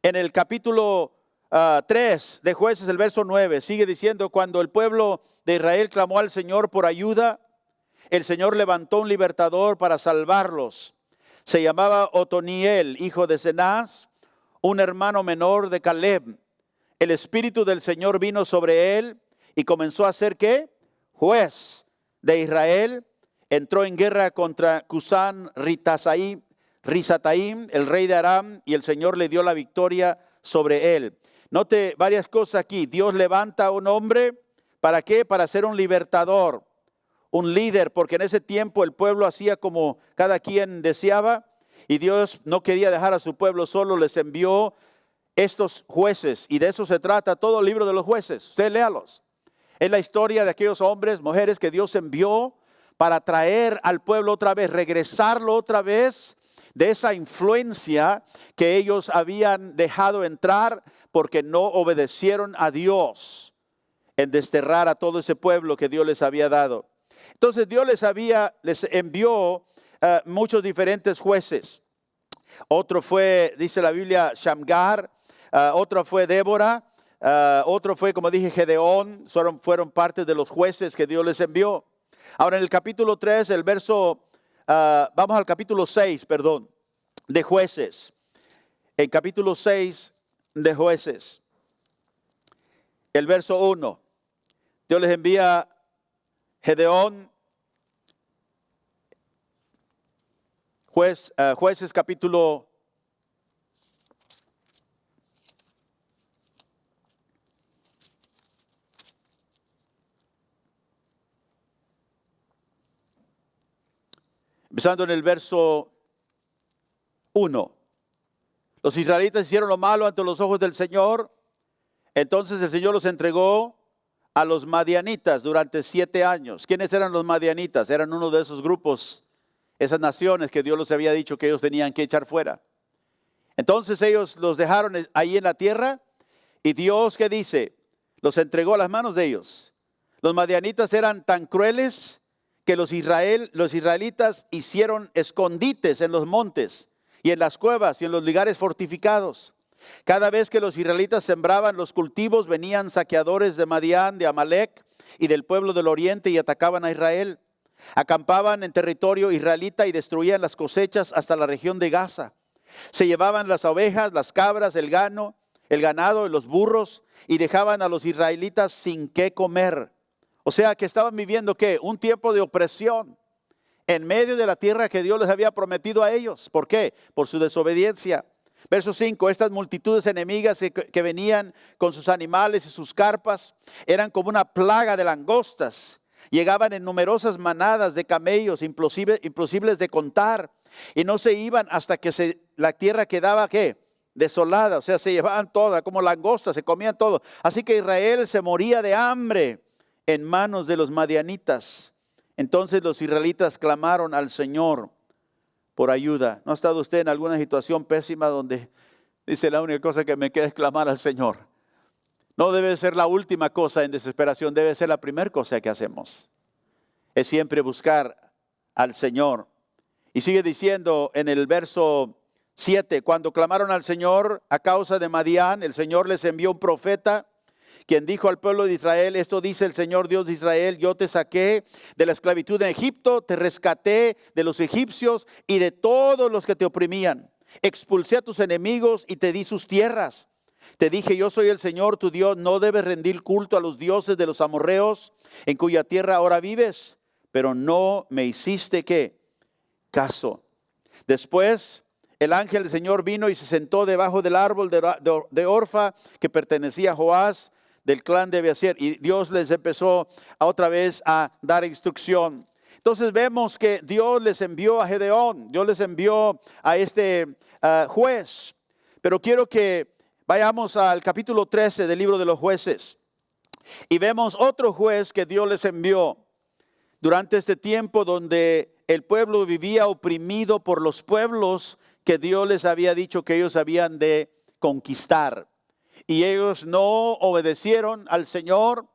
En el capítulo 3 de Jueces, el verso 9, sigue diciendo: cuando el pueblo de Israel clamó al Señor por ayuda, el Señor levantó un libertador para salvarlos. Se llamaba Otoniel, hijo de Cenaz, un hermano menor de Caleb. El Espíritu del Señor vino sobre él y comenzó a ser, ¿qué?, juez de Israel. Entró en guerra contra Cusán Risataim, el rey de Aram, y el Señor le dio la victoria sobre él. Note varias cosas aquí. Dios levanta a un hombre, ¿para qué? Para ser un libertador, un líder, porque en ese tiempo el pueblo hacía como cada quien deseaba, y Dios no quería dejar a su pueblo solo, les envió estos jueces, y de eso se trata todo el libro de los jueces. Usted léalos. Es la historia de aquellos hombres, mujeres que Dios envió para traer al pueblo otra vez, regresarlo otra vez de esa influencia que ellos habían dejado entrar porque no obedecieron a Dios en desterrar a todo ese pueblo que Dios les había dado. Entonces Dios les envió muchos diferentes jueces. Otro fue, dice la Biblia, Shamgar, otro fue Débora, otro fue, como dije, Gedeón. Fueron parte de los jueces que Dios les envió. Ahora en el capítulo 3, el verso, vamos al capítulo 6, perdón, de Jueces. El capítulo 6 de Jueces, el verso 1. Dios les envía Gedeón. Jueces capítulo 6. Empezando en el verso 1. Los israelitas hicieron lo malo ante los ojos del Señor. Entonces el Señor los entregó a los madianitas durante 7 años. ¿Quiénes eran los madianitas? Eran uno de esos grupos, esas naciones que Dios les había dicho que ellos tenían que echar fuera. Entonces ellos los dejaron ahí en la tierra, y Dios, ¿qué dice? Los entregó a las manos de ellos. Los madianitas eran tan crueles que los israelitas hicieron escondites en los montes y en las cuevas y en los lugares fortificados. Cada vez que los israelitas sembraban los cultivos, venían saqueadores de Madián, de Amalek y del pueblo del oriente y atacaban a Israel. Acampaban en territorio israelita y destruían las cosechas hasta la región de Gaza. Se llevaban las ovejas, las cabras, el ganado y los burros, y dejaban a los israelitas sin qué comer. O sea que estaban viviendo, ¿qué? Un tiempo de opresión en medio de la tierra que Dios les había prometido a ellos. ¿Por qué? Por su desobediencia. Verso 5, estas multitudes enemigas que venían con sus animales y sus carpas eran como una plaga de langostas. Llegaban en numerosas manadas de camellos, imposibles de contar, y no se iban hasta que la tierra quedaba, ¿qué? Desolada. O sea, se llevaban toda, como langostas, se comían todo. Así que Israel se moría de hambre en manos de los madianitas. Entonces los israelitas clamaron al Señor por ayuda. ¿No ha estado usted en alguna situación pésima donde dice la única cosa que me queda es clamar al Señor? No debe ser la última cosa en desesperación, debe ser la primera cosa que hacemos. Es siempre buscar al Señor. Y sigue diciendo en el verso 7, cuando clamaron al Señor a causa de Madián, el Señor les envió un profeta, quien dijo al pueblo de Israel: esto dice el Señor Dios de Israel: yo te saqué de la esclavitud en Egipto, te rescaté de los egipcios y de todos los que te oprimían. Expulsé a tus enemigos y te di sus tierras. Te dije: yo soy el Señor tu Dios, no debes rendir culto a los dioses de los amorreos, en cuya tierra ahora vives. Pero no me hiciste, ¿qué? Caso. Después el ángel del Señor vino y se sentó debajo del árbol de Orfa, que pertenecía a Joás, del clan de Abiasir, y Dios les empezó otra vez a dar instrucción. Entonces vemos que Dios les envió a Gedeón, Dios les envió a este juez. Pero quiero que vayamos al capítulo 13 del libro de los jueces, y vemos otro juez que Dios les envió durante este tiempo donde el pueblo vivía oprimido por los pueblos que Dios les había dicho que ellos habían de conquistar. Y ellos no obedecieron al Señor,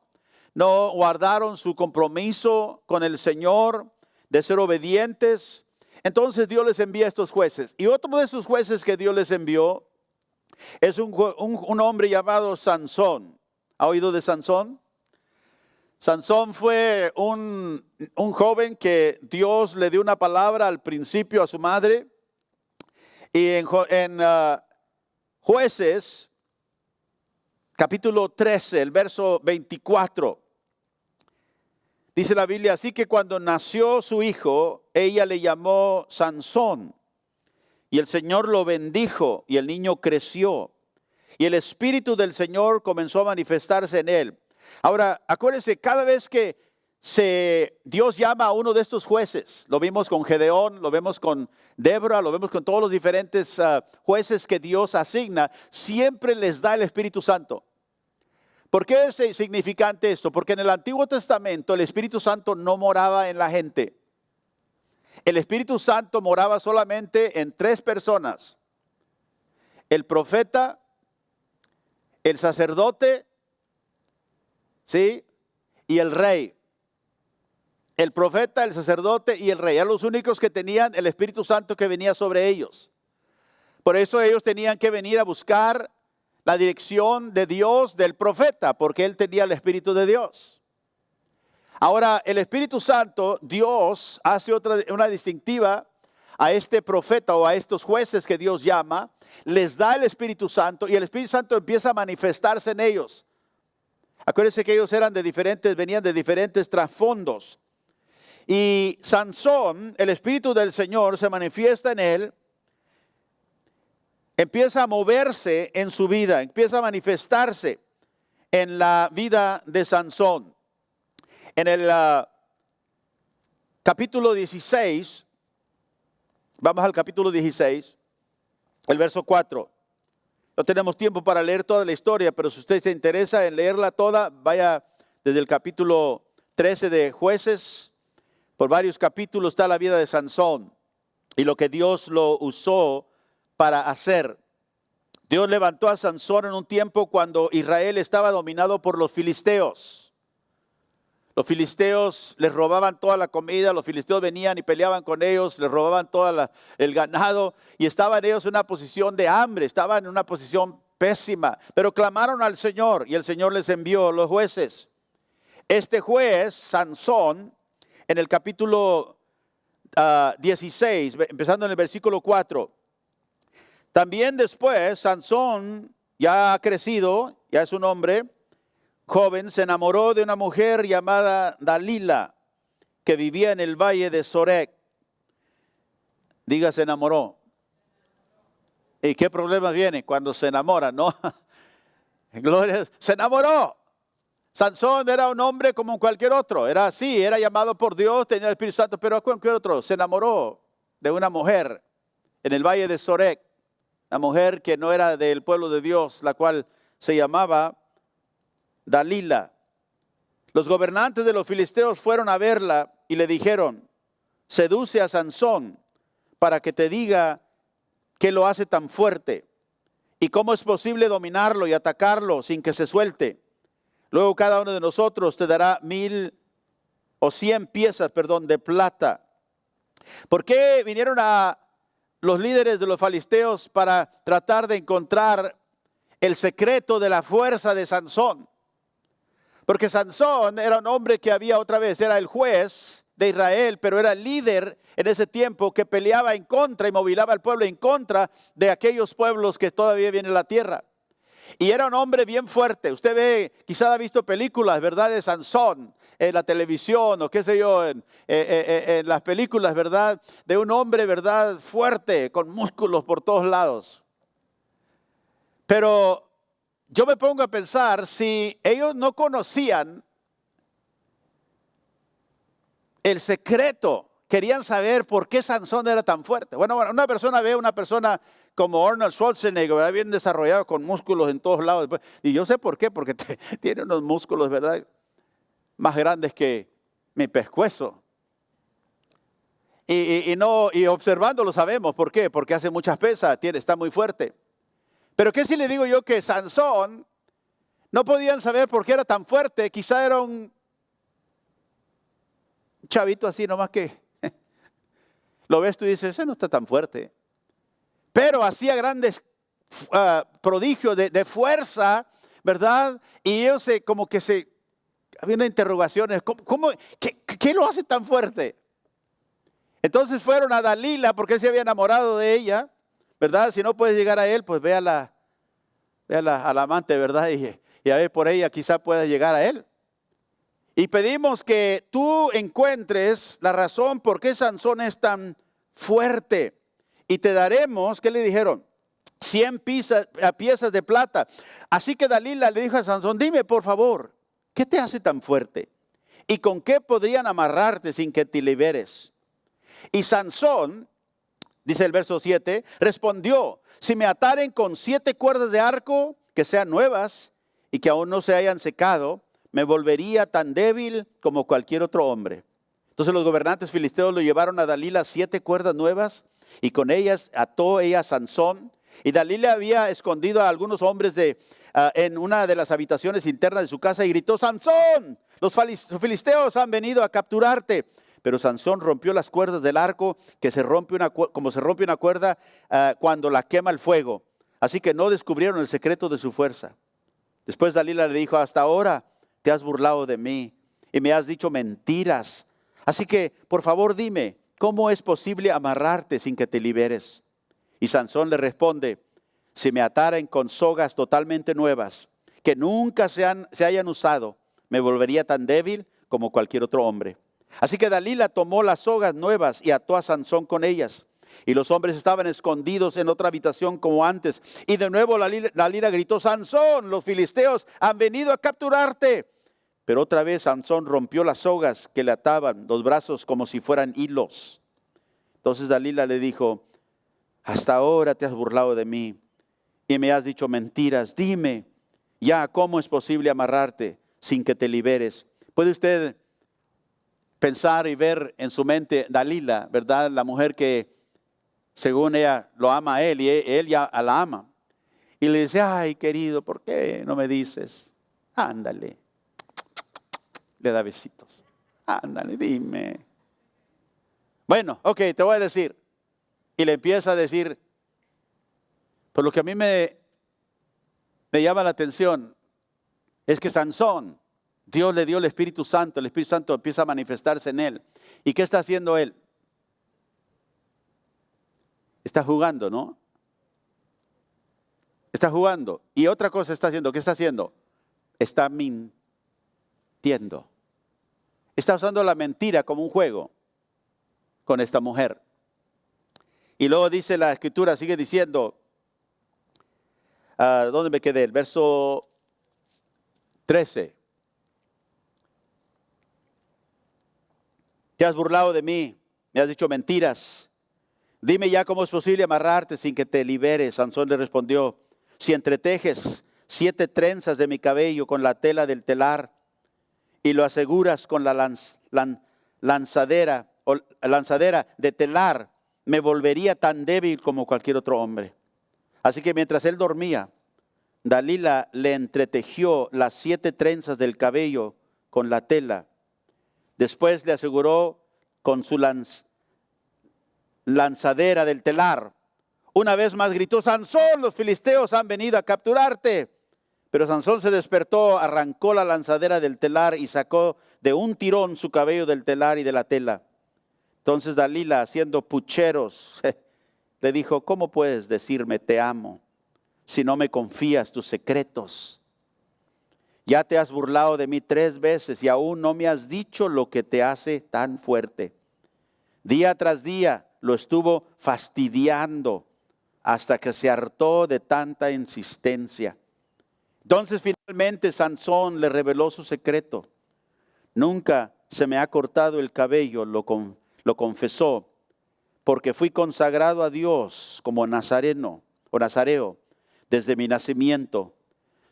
no guardaron su compromiso con el Señor de ser obedientes. Entonces Dios les envía a estos jueces. Y otro de esos jueces que Dios les envió es un hombre llamado Sansón. ¿Ha oído de Sansón? Sansón fue un joven que Dios le dio una palabra al principio a su madre. Y en Jueces, capítulo 13, el verso 24, dice la Biblia: así que cuando nació su hijo, ella le llamó Sansón. Y el Señor lo bendijo y el niño creció. Y el Espíritu del Señor comenzó a manifestarse en él. Ahora, acuérdense, cada vez que Dios llama a uno de estos jueces, lo vimos con Gedeón, lo vemos con Débora, lo vemos con todos los diferentes jueces que Dios asigna, siempre les da el Espíritu Santo. ¿Por qué es significante esto? Porque en el Antiguo Testamento el Espíritu Santo no moraba en la gente. El Espíritu Santo moraba solamente en 3 personas: el profeta, el sacerdote, ¿sí?, y el rey. El profeta, el sacerdote y el rey eran los únicos que tenían el Espíritu Santo que venía sobre ellos. Por eso ellos tenían que venir a buscar la dirección de Dios del profeta, porque él tenía el Espíritu de Dios. Ahora, el Espíritu Santo, Dios hace una distintiva a este profeta o a estos jueces que Dios llama, les da el Espíritu Santo y el Espíritu Santo empieza a manifestarse en ellos. Acuérdense que ellos venían de diferentes trasfondos. Y Sansón, el Espíritu del Señor se manifiesta en él, empieza a moverse en su vida, empieza a manifestarse en la vida de Sansón. En el capítulo 16, vamos al capítulo 16, el verso 4. No tenemos tiempo para leer toda la historia, pero si usted se interesa en leerla toda, vaya desde el capítulo 13 de Jueces. Por varios capítulos está la vida de Sansón y lo que Dios lo usó para hacer. Dios levantó a Sansón en un tiempo cuando Israel estaba dominado por los filisteos. Los filisteos les robaban toda la comida, los filisteos venían y peleaban con ellos, les robaban todo el ganado y estaban ellos en una posición de hambre, estaban en una posición pésima, pero clamaron al Señor y el Señor les envió los jueces. Este juez, Sansón, en el capítulo 16, empezando en el versículo 4, también después Sansón, ya ha crecido, ya es un hombre joven, se enamoró de una mujer llamada Dalila, que vivía en el valle de Sorek. Diga, se enamoró. ¿Y qué problema viene cuando se enamora, no? Gloria, se enamoró. Sansón era un hombre como cualquier otro, era así, era llamado por Dios, tenía el Espíritu Santo, pero cualquier otro. Se enamoró de una mujer en el valle de Sorek, una mujer que no era del pueblo de Dios, la cual se llamaba Dalila. Los gobernantes de los filisteos fueron a verla y le dijeron: seduce a Sansón para que te diga qué lo hace tan fuerte y cómo es posible dominarlo y atacarlo sin que se suelte. Luego cada uno de nosotros te dará 100 piezas de plata. ¿Por qué vinieron a los líderes de los filisteos para tratar de encontrar el secreto de la fuerza de Sansón? Porque Sansón era un hombre que era el juez de Israel, pero era el líder en ese tiempo que peleaba en contra y movilaba al pueblo en contra de aquellos pueblos que todavía viven en la tierra. Y era un hombre bien fuerte. Usted ve, quizás ha visto películas, ¿verdad?, de Sansón en la televisión o qué sé yo, en las películas, ¿verdad?, de un hombre, ¿verdad?, fuerte, con músculos por todos lados. Pero yo me pongo a pensar, si ellos no conocían el secreto, querían saber por qué Sansón era tan fuerte. Bueno, una persona ve a una persona como Arnold Schwarzenegger, ¿verdad?, bien desarrollado, con músculos en todos lados. Y yo sé por qué, porque tiene unos músculos, ¿verdad?, más grandes que mi pescuezo. y observándolo sabemos. ¿Por qué? Porque hace muchas pesas, está muy fuerte. Pero ¿qué si le digo yo que Sansón no podían saber por qué era tan fuerte? Quizá era un chavito así nomás que lo ves tú y dices, ese no está tan fuerte. Pero hacía grandes prodigios de fuerza, ¿verdad? Y ellos había una interrogación, ¿qué lo hace tan fuerte? Entonces fueron a Dalila porque él se había enamorado de ella, ¿verdad? Si no puedes llegar a él, pues ve a la amante, ¿verdad? Y a ver, por ella quizá pueda llegar a él. Y pedimos que tú encuentres la razón por qué Sansón es tan fuerte. Y te daremos, ¿qué le dijeron? 100 piezas de plata. Así que Dalila le dijo a Sansón, dime por favor, ¿qué te hace tan fuerte? ¿Y con qué podrían amarrarte sin que te liberes? Y Sansón, dice el verso 7, respondió, si me ataren con 7 cuerdas de arco que sean nuevas y que aún no se hayan secado, me volvería tan débil como cualquier otro hombre. Entonces los gobernantes filisteos lo llevaron a Dalila 7 cuerdas nuevas y con ellas ató ella a Sansón. Y Dalila había escondido a algunos hombres en una de las habitaciones internas de su casa y gritó, Sansón, los filisteos han venido a capturarte. Pero Sansón rompió las cuerdas del arco, como se rompe una cuerda cuando la quema el fuego. Así que no descubrieron el secreto de su fuerza. Después Dalila le dijo, hasta ahora te has burlado de mí y me has dicho mentiras. Así que, por favor, dime, ¿cómo es posible amarrarte sin que te liberes? Y Sansón le responde, si me ataren con sogas totalmente nuevas, que nunca se hayan usado, me volvería tan débil como cualquier otro hombre. Así que Dalila tomó las sogas nuevas y ató a Sansón con ellas. Y los hombres estaban escondidos en otra habitación como antes. Y de nuevo Dalila gritó, Sansón, los filisteos han venido a capturarte. Pero otra vez Sansón rompió las sogas que le ataban los brazos como si fueran hilos. Entonces Dalila le dijo, hasta ahora te has burlado de mí y me has dicho mentiras. Dime, ya, ¿cómo es posible amarrarte sin que te liberes? ¿Puede usted pensar y ver en su mente Dalila, ¿verdad? La mujer que según ella lo ama a él y él ya la ama. Y le dice, ay querido, ¿por qué no me dices? Ándale. Le da besitos. Ándale, dime. Bueno, ok, te voy a decir. Y le empieza a decir, por lo que a mí me llama la atención, es que Sansón, Dios le dio el Espíritu Santo empieza a manifestarse en él. ¿Y qué está haciendo él? Está jugando, ¿no? Está jugando. Y otra cosa está haciendo. ¿Qué está haciendo? Está mintiendo. Está usando la mentira como un juego con esta mujer. Y luego dice la escritura, sigue diciendo, ¿dónde me quedé? El verso 13. Te has burlado de mí, me has dicho mentiras. Dime ya cómo es posible amarrarte sin que te liberes. Sansón le respondió, si entretejes 7 trenzas de mi cabello con la tela del telar y lo aseguras con la lanzadera de telar, me volvería tan débil como cualquier otro hombre. Así que mientras él dormía, Dalila le entretejió las 7 trenzas del cabello con la tela. Después le aseguró con su lanzadera del telar. Una vez más gritó, Sansón, los filisteos han venido a capturarte. Pero Sansón se despertó, arrancó la lanzadera del telar y sacó de un tirón su cabello del telar y de la tela. Entonces Dalila, haciendo pucheros, le dijo, ¿cómo puedes decirme te amo si no me confías tus secretos? Ya te has burlado de mí 3 veces y aún no me has dicho lo que te hace tan fuerte. Día tras día lo estuvo fastidiando hasta que se hartó de tanta insistencia. Entonces finalmente Sansón le reveló su secreto. Nunca se me ha cortado el cabello, lo confesó, porque fui consagrado a Dios como nazareno o nazareo desde mi nacimiento.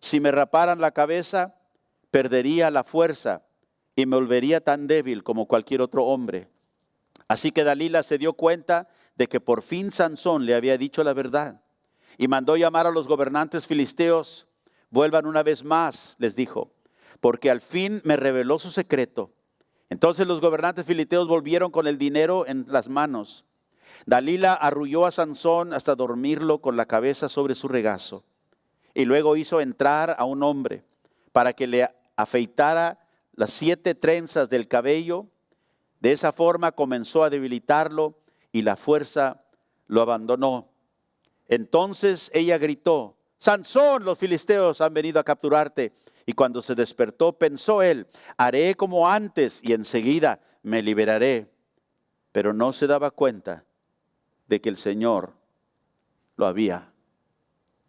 Si me raparan la cabeza, perdería la fuerza y me volvería tan débil como cualquier otro hombre. Así que Dalila se dio cuenta de que por fin Sansón le había dicho la verdad y mandó llamar a los gobernantes filisteos. Vuelvan una vez más, les dijo, porque al fin me reveló su secreto. Entonces los gobernantes filisteos volvieron con el dinero en las manos. Dalila arrulló a Sansón hasta dormirlo con la cabeza sobre su regazo. Y luego hizo entrar a un hombre para que le afeitara las 7 trenzas del cabello. De esa forma comenzó a debilitarlo y la fuerza lo abandonó. Entonces ella gritó, Sansón, los filisteos han venido a capturarte. Y cuando se despertó, pensó él, haré como antes y enseguida me liberaré. Pero no se daba cuenta de que el Señor lo había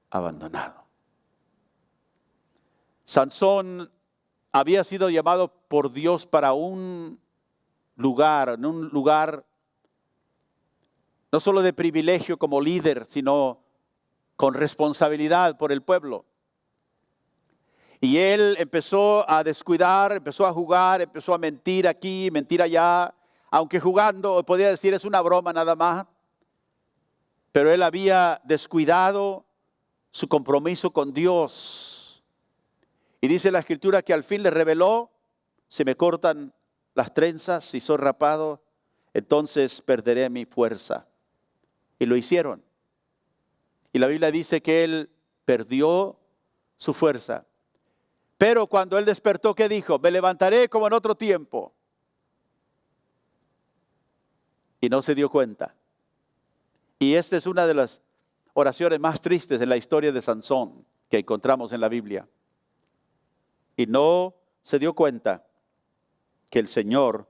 abandonado. Sansón había sido llamado por Dios para un lugar no solo de privilegio como líder, sino con responsabilidad por el pueblo. Y él empezó a descuidar, empezó a jugar, empezó a mentir aquí, mentir allá, aunque jugando, podía decir es una broma nada más, pero él había descuidado su compromiso con Dios. Y dice la Escritura que al fin le reveló, si me cortan las trenzas, si soy rapado, entonces perderé mi fuerza. Y lo hicieron. Y la Biblia dice que él perdió su fuerza. Pero cuando él despertó, ¿qué dijo? Me levantaré como en otro tiempo. Y no se dio cuenta. Y esta es una de las oraciones más tristes en la historia de Sansón que encontramos en la Biblia. Y no se dio cuenta que el Señor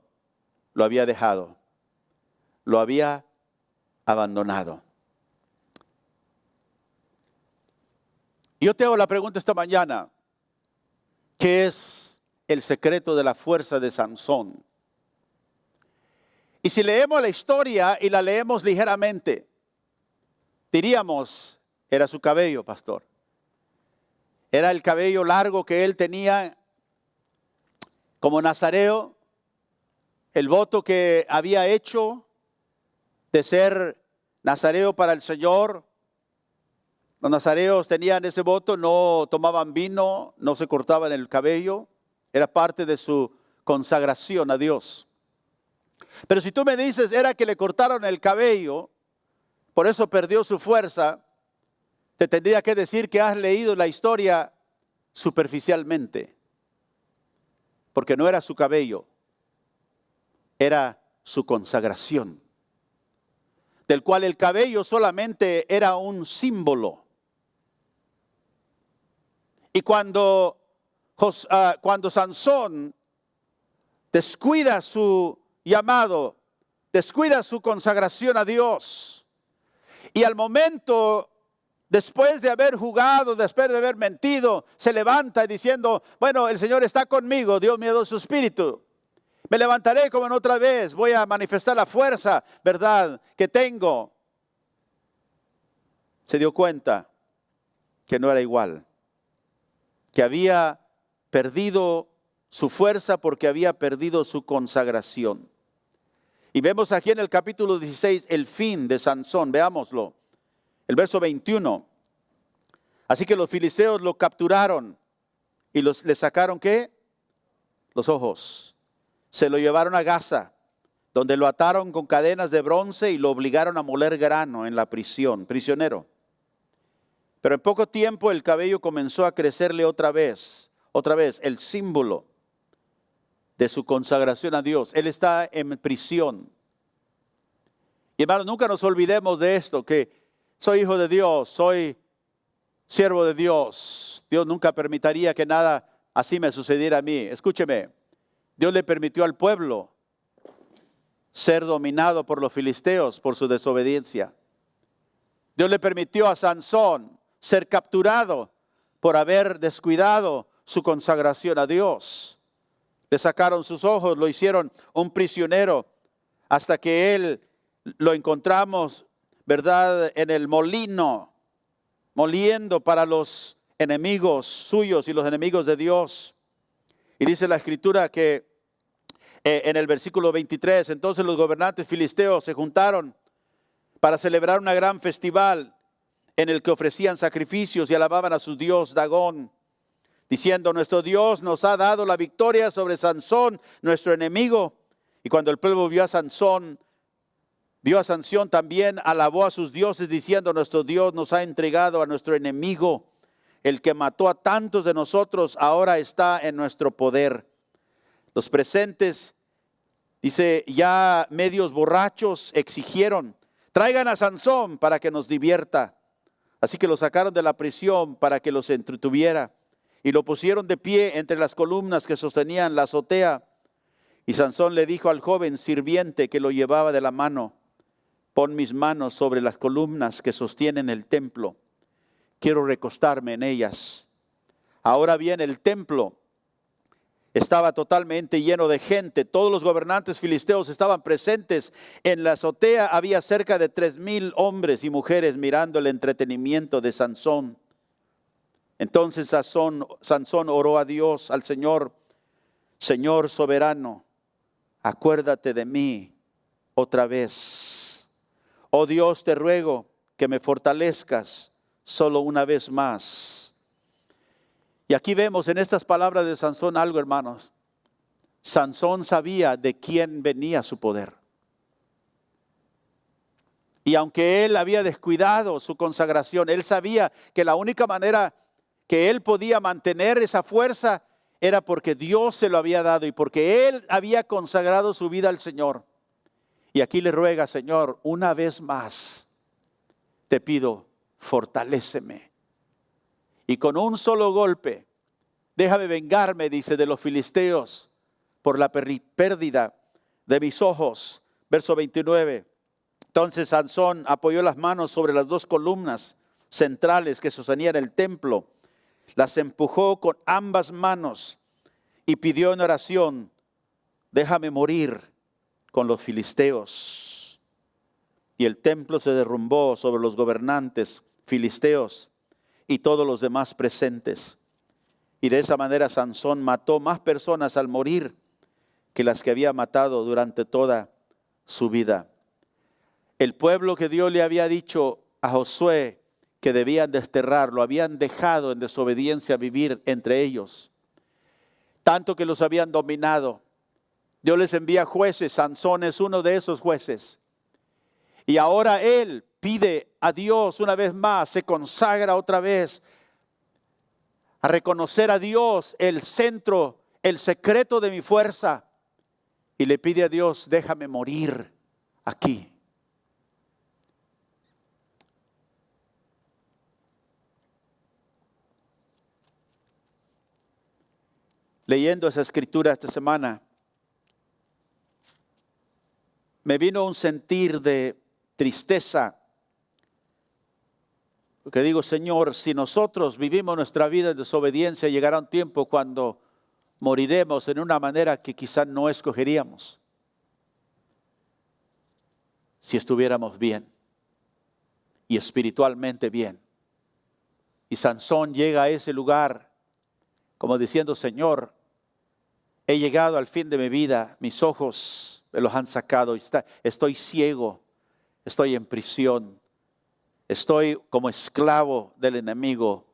lo había dejado, lo había abandonado. Yo te hago la pregunta esta mañana, ¿qué es el secreto de la fuerza de Sansón? Y si leemos la historia y la leemos ligeramente, diríamos, era su cabello, pastor. Era el cabello largo que él tenía como nazareo, el voto que había hecho de ser nazareo para el Señor. Los nazareos tenían ese voto, no tomaban vino, no se cortaban el cabello, era parte de su consagración a Dios. Pero si tú me dices, era que le cortaron el cabello, por eso perdió su fuerza, te tendría que decir que has leído la historia superficialmente. Porque no era su cabello, era su consagración. Del cual el cabello solamente era un símbolo. Y cuando Sansón descuida su llamado, descuida su consagración a Dios, y al momento, después de haber jugado, después de haber mentido, se levanta diciendo, bueno, el Señor está conmigo, Dios me ha dado su espíritu. Me levantaré como en otra vez, voy a manifestar la fuerza, ¿verdad?, que tengo. Se dio cuenta que no era igual, que había perdido su fuerza porque había perdido su consagración. Y vemos aquí en el capítulo 16 el fin de Sansón, veámoslo. El verso 21. Así que los filisteos lo capturaron y le sacaron ¿qué? Los ojos. Se lo llevaron a Gaza, donde lo ataron con cadenas de bronce y lo obligaron a moler grano en la prisión, prisionero. Pero en poco tiempo el cabello comenzó a crecerle otra vez el símbolo de su consagración a Dios. Él está en prisión. Y hermanos, nunca nos olvidemos de esto, que soy hijo de Dios, soy siervo de Dios. Dios nunca permitiría que nada así me sucediera a mí. Escúcheme, Dios le permitió al pueblo ser dominado por los filisteos por su desobediencia. Dios le permitió a Sansón ser capturado por haber descuidado su consagración a Dios. Le sacaron sus ojos, lo hicieron un prisionero hasta que él lo encontramos, ¿verdad?, en el molino, moliendo para los enemigos suyos y los enemigos de Dios. Y dice la Escritura que En el versículo 23, entonces los gobernantes filisteos se juntaron para celebrar una gran festival en el que ofrecían sacrificios y alababan a su dios Dagón, diciendo: nuestro Dios nos ha dado la victoria sobre Sansón, nuestro enemigo. Y cuando el pueblo vio a Sansón también alabó a sus dioses, diciendo: nuestro Dios nos ha entregado a nuestro enemigo, el que mató a tantos de nosotros, ahora está en nuestro poder. Los presentes, dice, ya medios borrachos, exigieron: traigan a Sansón para que nos divierta. Así que lo sacaron de la prisión para que los entretuviera, y lo pusieron de pie entre las columnas que sostenían la azotea. Y Sansón le dijo al joven sirviente que lo llevaba de la mano: pon mis manos sobre las columnas que sostienen el templo. Quiero recostarme en ellas. Ahora bien, el templo estaba totalmente lleno de gente. Todos los gobernantes filisteos estaban presentes. En la azotea había cerca de 3,000 hombres y mujeres mirando el entretenimiento de Sansón. Entonces Sansón oró a Dios, al Señor: Señor soberano, acuérdate de mí otra vez. Oh Dios, te ruego que me fortalezcas solo una vez más. Y aquí vemos en estas palabras de Sansón algo, hermanos. Sansón sabía de quién venía su poder. Y aunque él había descuidado su consagración, él sabía que la única manera que él podía mantener esa fuerza era porque Dios se lo había dado y porque él había consagrado su vida al Señor. Y aquí le ruega: Señor, una vez más te pido, fortaléceme. Y con un solo golpe, déjame vengarme, dice, de los filisteos por la pérdida de mis ojos. Verso 29. Entonces Sansón apoyó las manos sobre las 2 columnas centrales que sostenían el templo. Las empujó con ambas manos y pidió en oración: déjame morir con los filisteos. Y el templo se derrumbó sobre los gobernantes filisteos y todos los demás presentes. Y de esa manera Sansón mató más personas al morir que las que había matado durante toda su vida. El pueblo que Dios le había dicho a Josué que debían desterrar, lo habían dejado en desobediencia vivir entre ellos. Tanto que los habían dominado. Dios les envía jueces. Sansón es uno de esos jueces. Y ahora él pide a Dios una vez más, se consagra otra vez a reconocer a Dios el centro, el secreto de mi fuerza. Y le pide a Dios: déjame morir aquí. Leyendo esa escritura esta semana, me vino un sentir de tristeza. Porque digo: Señor, si nosotros vivimos nuestra vida en desobediencia, llegará un tiempo cuando moriremos en una manera que quizás no escogeríamos, si estuviéramos bien y espiritualmente bien. Y Sansón llega a ese lugar como diciendo: Señor, he llegado al fin de mi vida, mis ojos me los han sacado, estoy ciego, estoy en prisión. Estoy como esclavo del enemigo,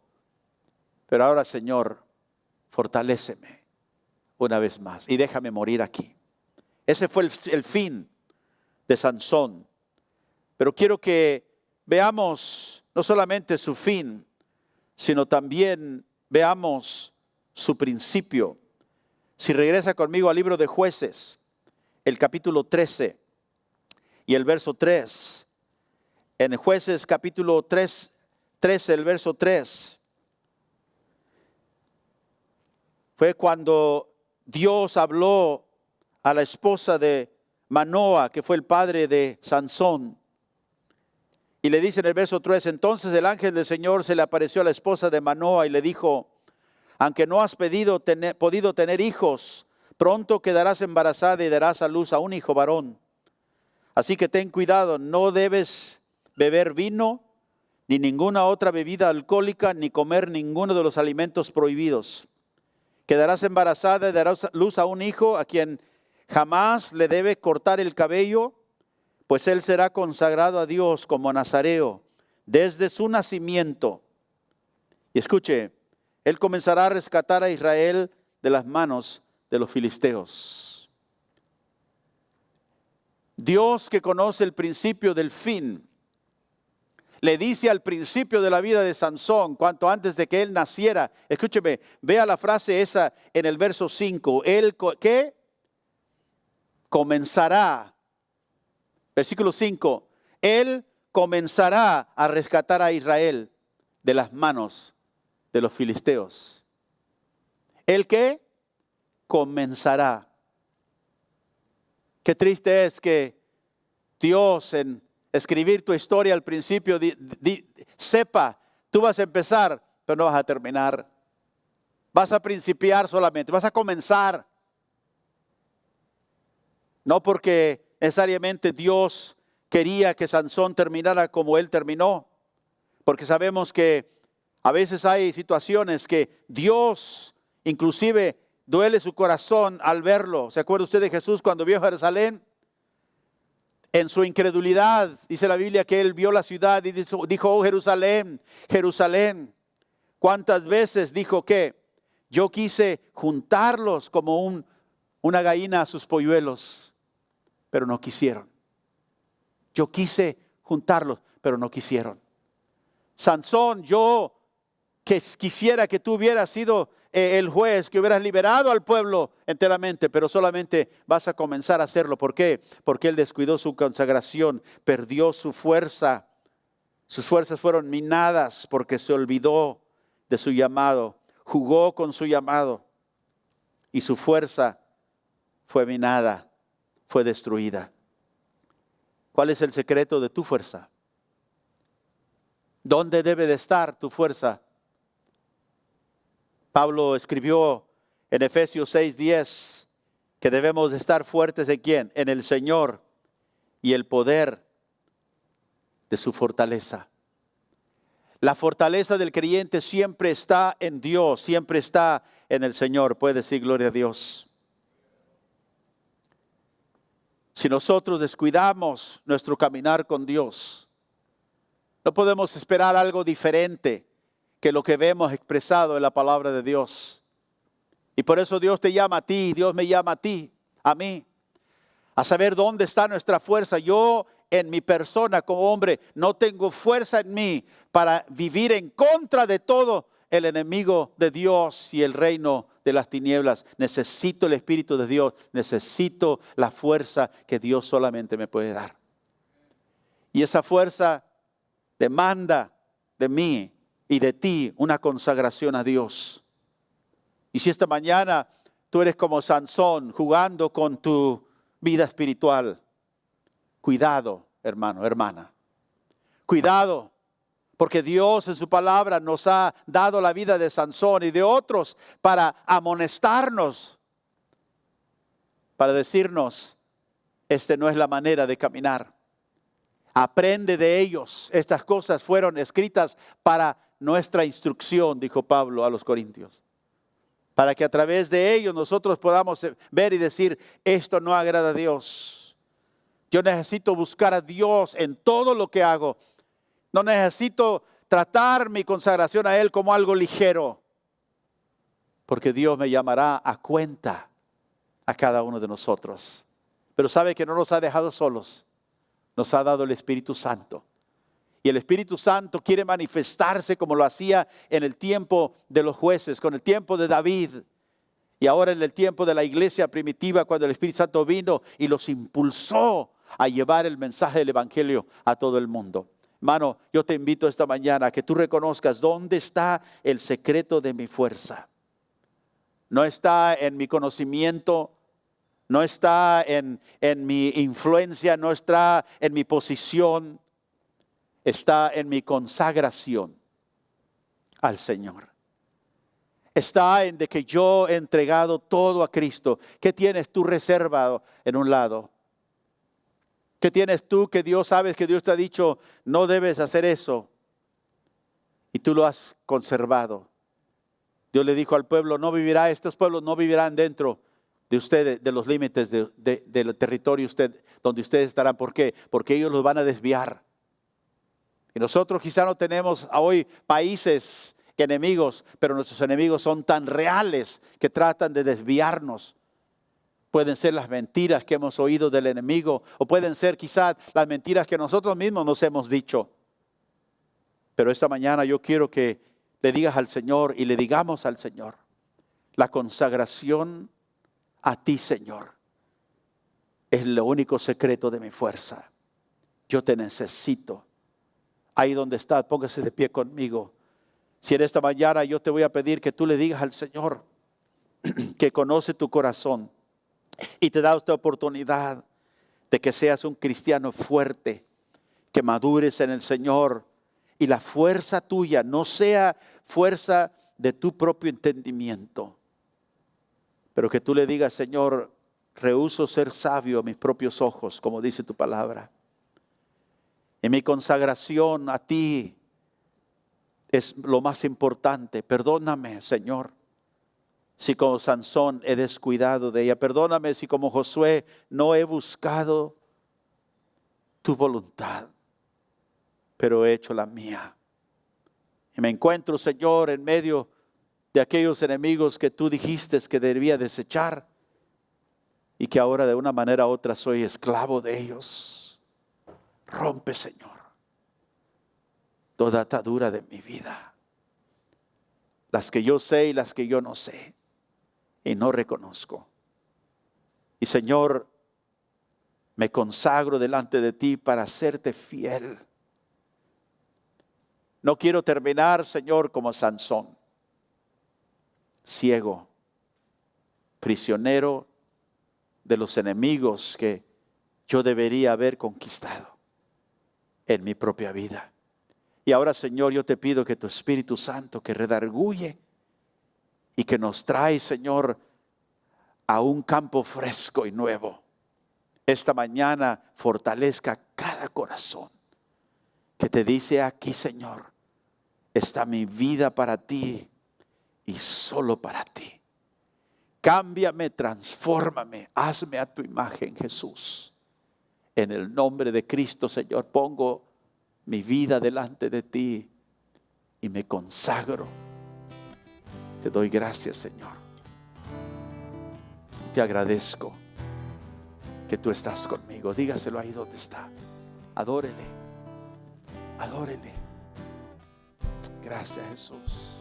pero ahora, Señor, fortaléceme una vez más y déjame morir aquí. Ese fue el fin de Sansón. Pero quiero que veamos no solamente su fin, sino también veamos su principio. Si regresa conmigo al libro de Jueces, el capítulo 13 y el verso 3. En Jueces capítulo 13, el verso 3, fue cuando Dios habló a la esposa de Manoa, que fue el padre de Sansón. Y le dice en el verso 3: entonces el ángel del Señor se le apareció a la esposa de Manoa y le dijo: aunque no has podido tener hijos, pronto quedarás embarazada y darás a luz a un hijo varón. Así que ten cuidado, no debes beber vino, ni ninguna otra bebida alcohólica, ni comer ninguno de los alimentos prohibidos. Quedarás embarazada y darás luz a un hijo a quien jamás le debe cortar el cabello, pues él será consagrado a Dios como nazareo desde su nacimiento. Y escuche, él comenzará a rescatar a Israel de las manos de los filisteos. Dios, que conoce el principio del fin, le dice al principio de la vida de Sansón, cuanto antes de que él naciera. Escúcheme, vea la frase esa en el verso 5. Él, ¿qué? Comenzará. Versículo 5. Él comenzará a rescatar a Israel de las manos de los filisteos. ¿El qué? Comenzará. Qué triste es que Dios, en escribir tu historia al principio, sepa, tú vas a empezar, pero no vas a terminar. Vas a principiar solamente, vas a comenzar. No porque necesariamente Dios quería que Sansón terminara como él terminó, porque sabemos que a veces hay situaciones que Dios inclusive duele su corazón al verlo. ¿Se acuerda usted de Jesús cuando vio Jerusalén? En su incredulidad, dice la Biblia que él vio la ciudad y dijo, oh Jerusalén, Jerusalén, ¿cuántas veces dijo que yo quise juntarlos como una gallina a sus polluelos, pero no quisieron? Yo quise juntarlos, pero no quisieron. Sansón, yo que quisiera que tú hubieras sido el juez, que hubieras liberado al pueblo enteramente, pero solamente vas a comenzar a hacerlo. ¿Por qué? Porque él descuidó su consagración, perdió su fuerza. Sus fuerzas fueron minadas porque se olvidó de su llamado, jugó con su llamado y su fuerza fue minada, fue destruida. ¿Cuál es el secreto de tu fuerza? ¿Dónde debe de estar tu fuerza? Pablo escribió en Efesios 6:10 que debemos de estar fuertes ¿en quién? En el Señor y el poder de su fortaleza. La fortaleza del creyente siempre está en Dios, siempre está en el Señor. Puede decir gloria a Dios. Si nosotros descuidamos nuestro caminar con Dios, no podemos esperar algo diferente que lo que vemos expresado en la palabra de Dios. Y por eso Dios te llama a ti, Dios me llama a ti, a mí, a saber dónde está nuestra fuerza. Yo en mi persona como hombre no tengo fuerza en mí para vivir en contra de todo el enemigo de Dios y el reino de las tinieblas. Necesito el Espíritu de Dios, necesito la fuerza que Dios solamente me puede dar. Y esa fuerza demanda de mí y de ti una consagración a Dios. Y si esta mañana tú eres como Sansón jugando con tu vida espiritual, cuidado, hermano, hermana. Cuidado, porque Dios en su palabra nos ha dado la vida de Sansón y de otros para amonestarnos, para decirnos, esta no es la manera de caminar. Aprende de ellos. Estas cosas fueron escritas para nuestra instrucción, dijo Pablo a los Corintios. Para que a través de ellos nosotros podamos ver y decir, esto no agrada a Dios. Yo necesito buscar a Dios en todo lo que hago. No necesito tratar mi consagración a Él como algo ligero. Porque Dios me llamará a cuenta a cada uno de nosotros. Pero sabe que no nos ha dejado solos. Nos ha dado el Espíritu Santo. Y el Espíritu Santo quiere manifestarse como lo hacía en el tiempo de los jueces, con el tiempo de David. Y ahora en el tiempo de la iglesia primitiva, cuando el Espíritu Santo vino y los impulsó a llevar el mensaje del Evangelio a todo el mundo. Hermano, yo te invito esta mañana a que tú reconozcas dónde está el secreto de mi fuerza. No está en mi conocimiento, no está en mi influencia, no está en mi posición. Está en mi consagración al Señor. Está en de que yo he entregado todo a Cristo. ¿Qué tienes tú reservado en un lado? ¿Qué tienes tú que Dios sabes que Dios te ha dicho no debes hacer eso? Y tú lo has conservado. Dios le dijo al pueblo, no vivirá, estos pueblos no vivirán dentro de ustedes, de los límites del territorio donde ustedes estarán. ¿Por qué? Porque ellos los van a desviar. Y nosotros quizá no tenemos hoy países enemigos, pero nuestros enemigos son tan reales que tratan de desviarnos. Pueden ser las mentiras que hemos oído del enemigo, o pueden ser quizás las mentiras que nosotros mismos nos hemos dicho. Pero esta mañana yo quiero que le digas al Señor y le digamos al Señor: la consagración a ti, Señor, es el único secreto de mi fuerza. Yo te necesito. Ahí donde estás, póngase de pie conmigo. Si en esta mañana yo te voy a pedir que tú le digas al Señor, que conoce tu corazón y te da esta oportunidad de que seas un cristiano fuerte, que madures en el Señor y la fuerza tuya no sea fuerza de tu propio entendimiento, pero que tú le digas: Señor, rehúso ser sabio a mis propios ojos, como dice tu palabra. En mi consagración a ti es lo más importante. Perdóname, Señor, si como Sansón he descuidado de ella. Perdóname si como Josué no he buscado tu voluntad, pero he hecho la mía. Y me encuentro, Señor, en medio de aquellos enemigos que tú dijiste que debía desechar y que ahora de una manera u otra soy esclavo de ellos. Rompe, Señor, toda atadura de mi vida, las que yo sé y las que yo no sé y no reconozco. Y Señor, me consagro delante de ti para serte fiel. No quiero terminar, Señor, como Sansón, ciego, prisionero de los enemigos que yo debería haber conquistado en mi propia vida. Y ahora, Señor, yo te pido que tu Espíritu Santo, que redarguye y que nos trae, Señor, a un campo fresco y nuevo, esta mañana fortalezca cada corazón que te dice: aquí, Señor, está mi vida para ti y solo para ti. Cámbiame, transfórmame, hazme a tu imagen, Jesús. En el nombre de Cristo, Señor, pongo mi vida delante de ti y me consagro. Te doy gracias, Señor. Te agradezco que tú estás conmigo. Dígaselo ahí donde está. Adórele. Adórele. Gracias, Jesús.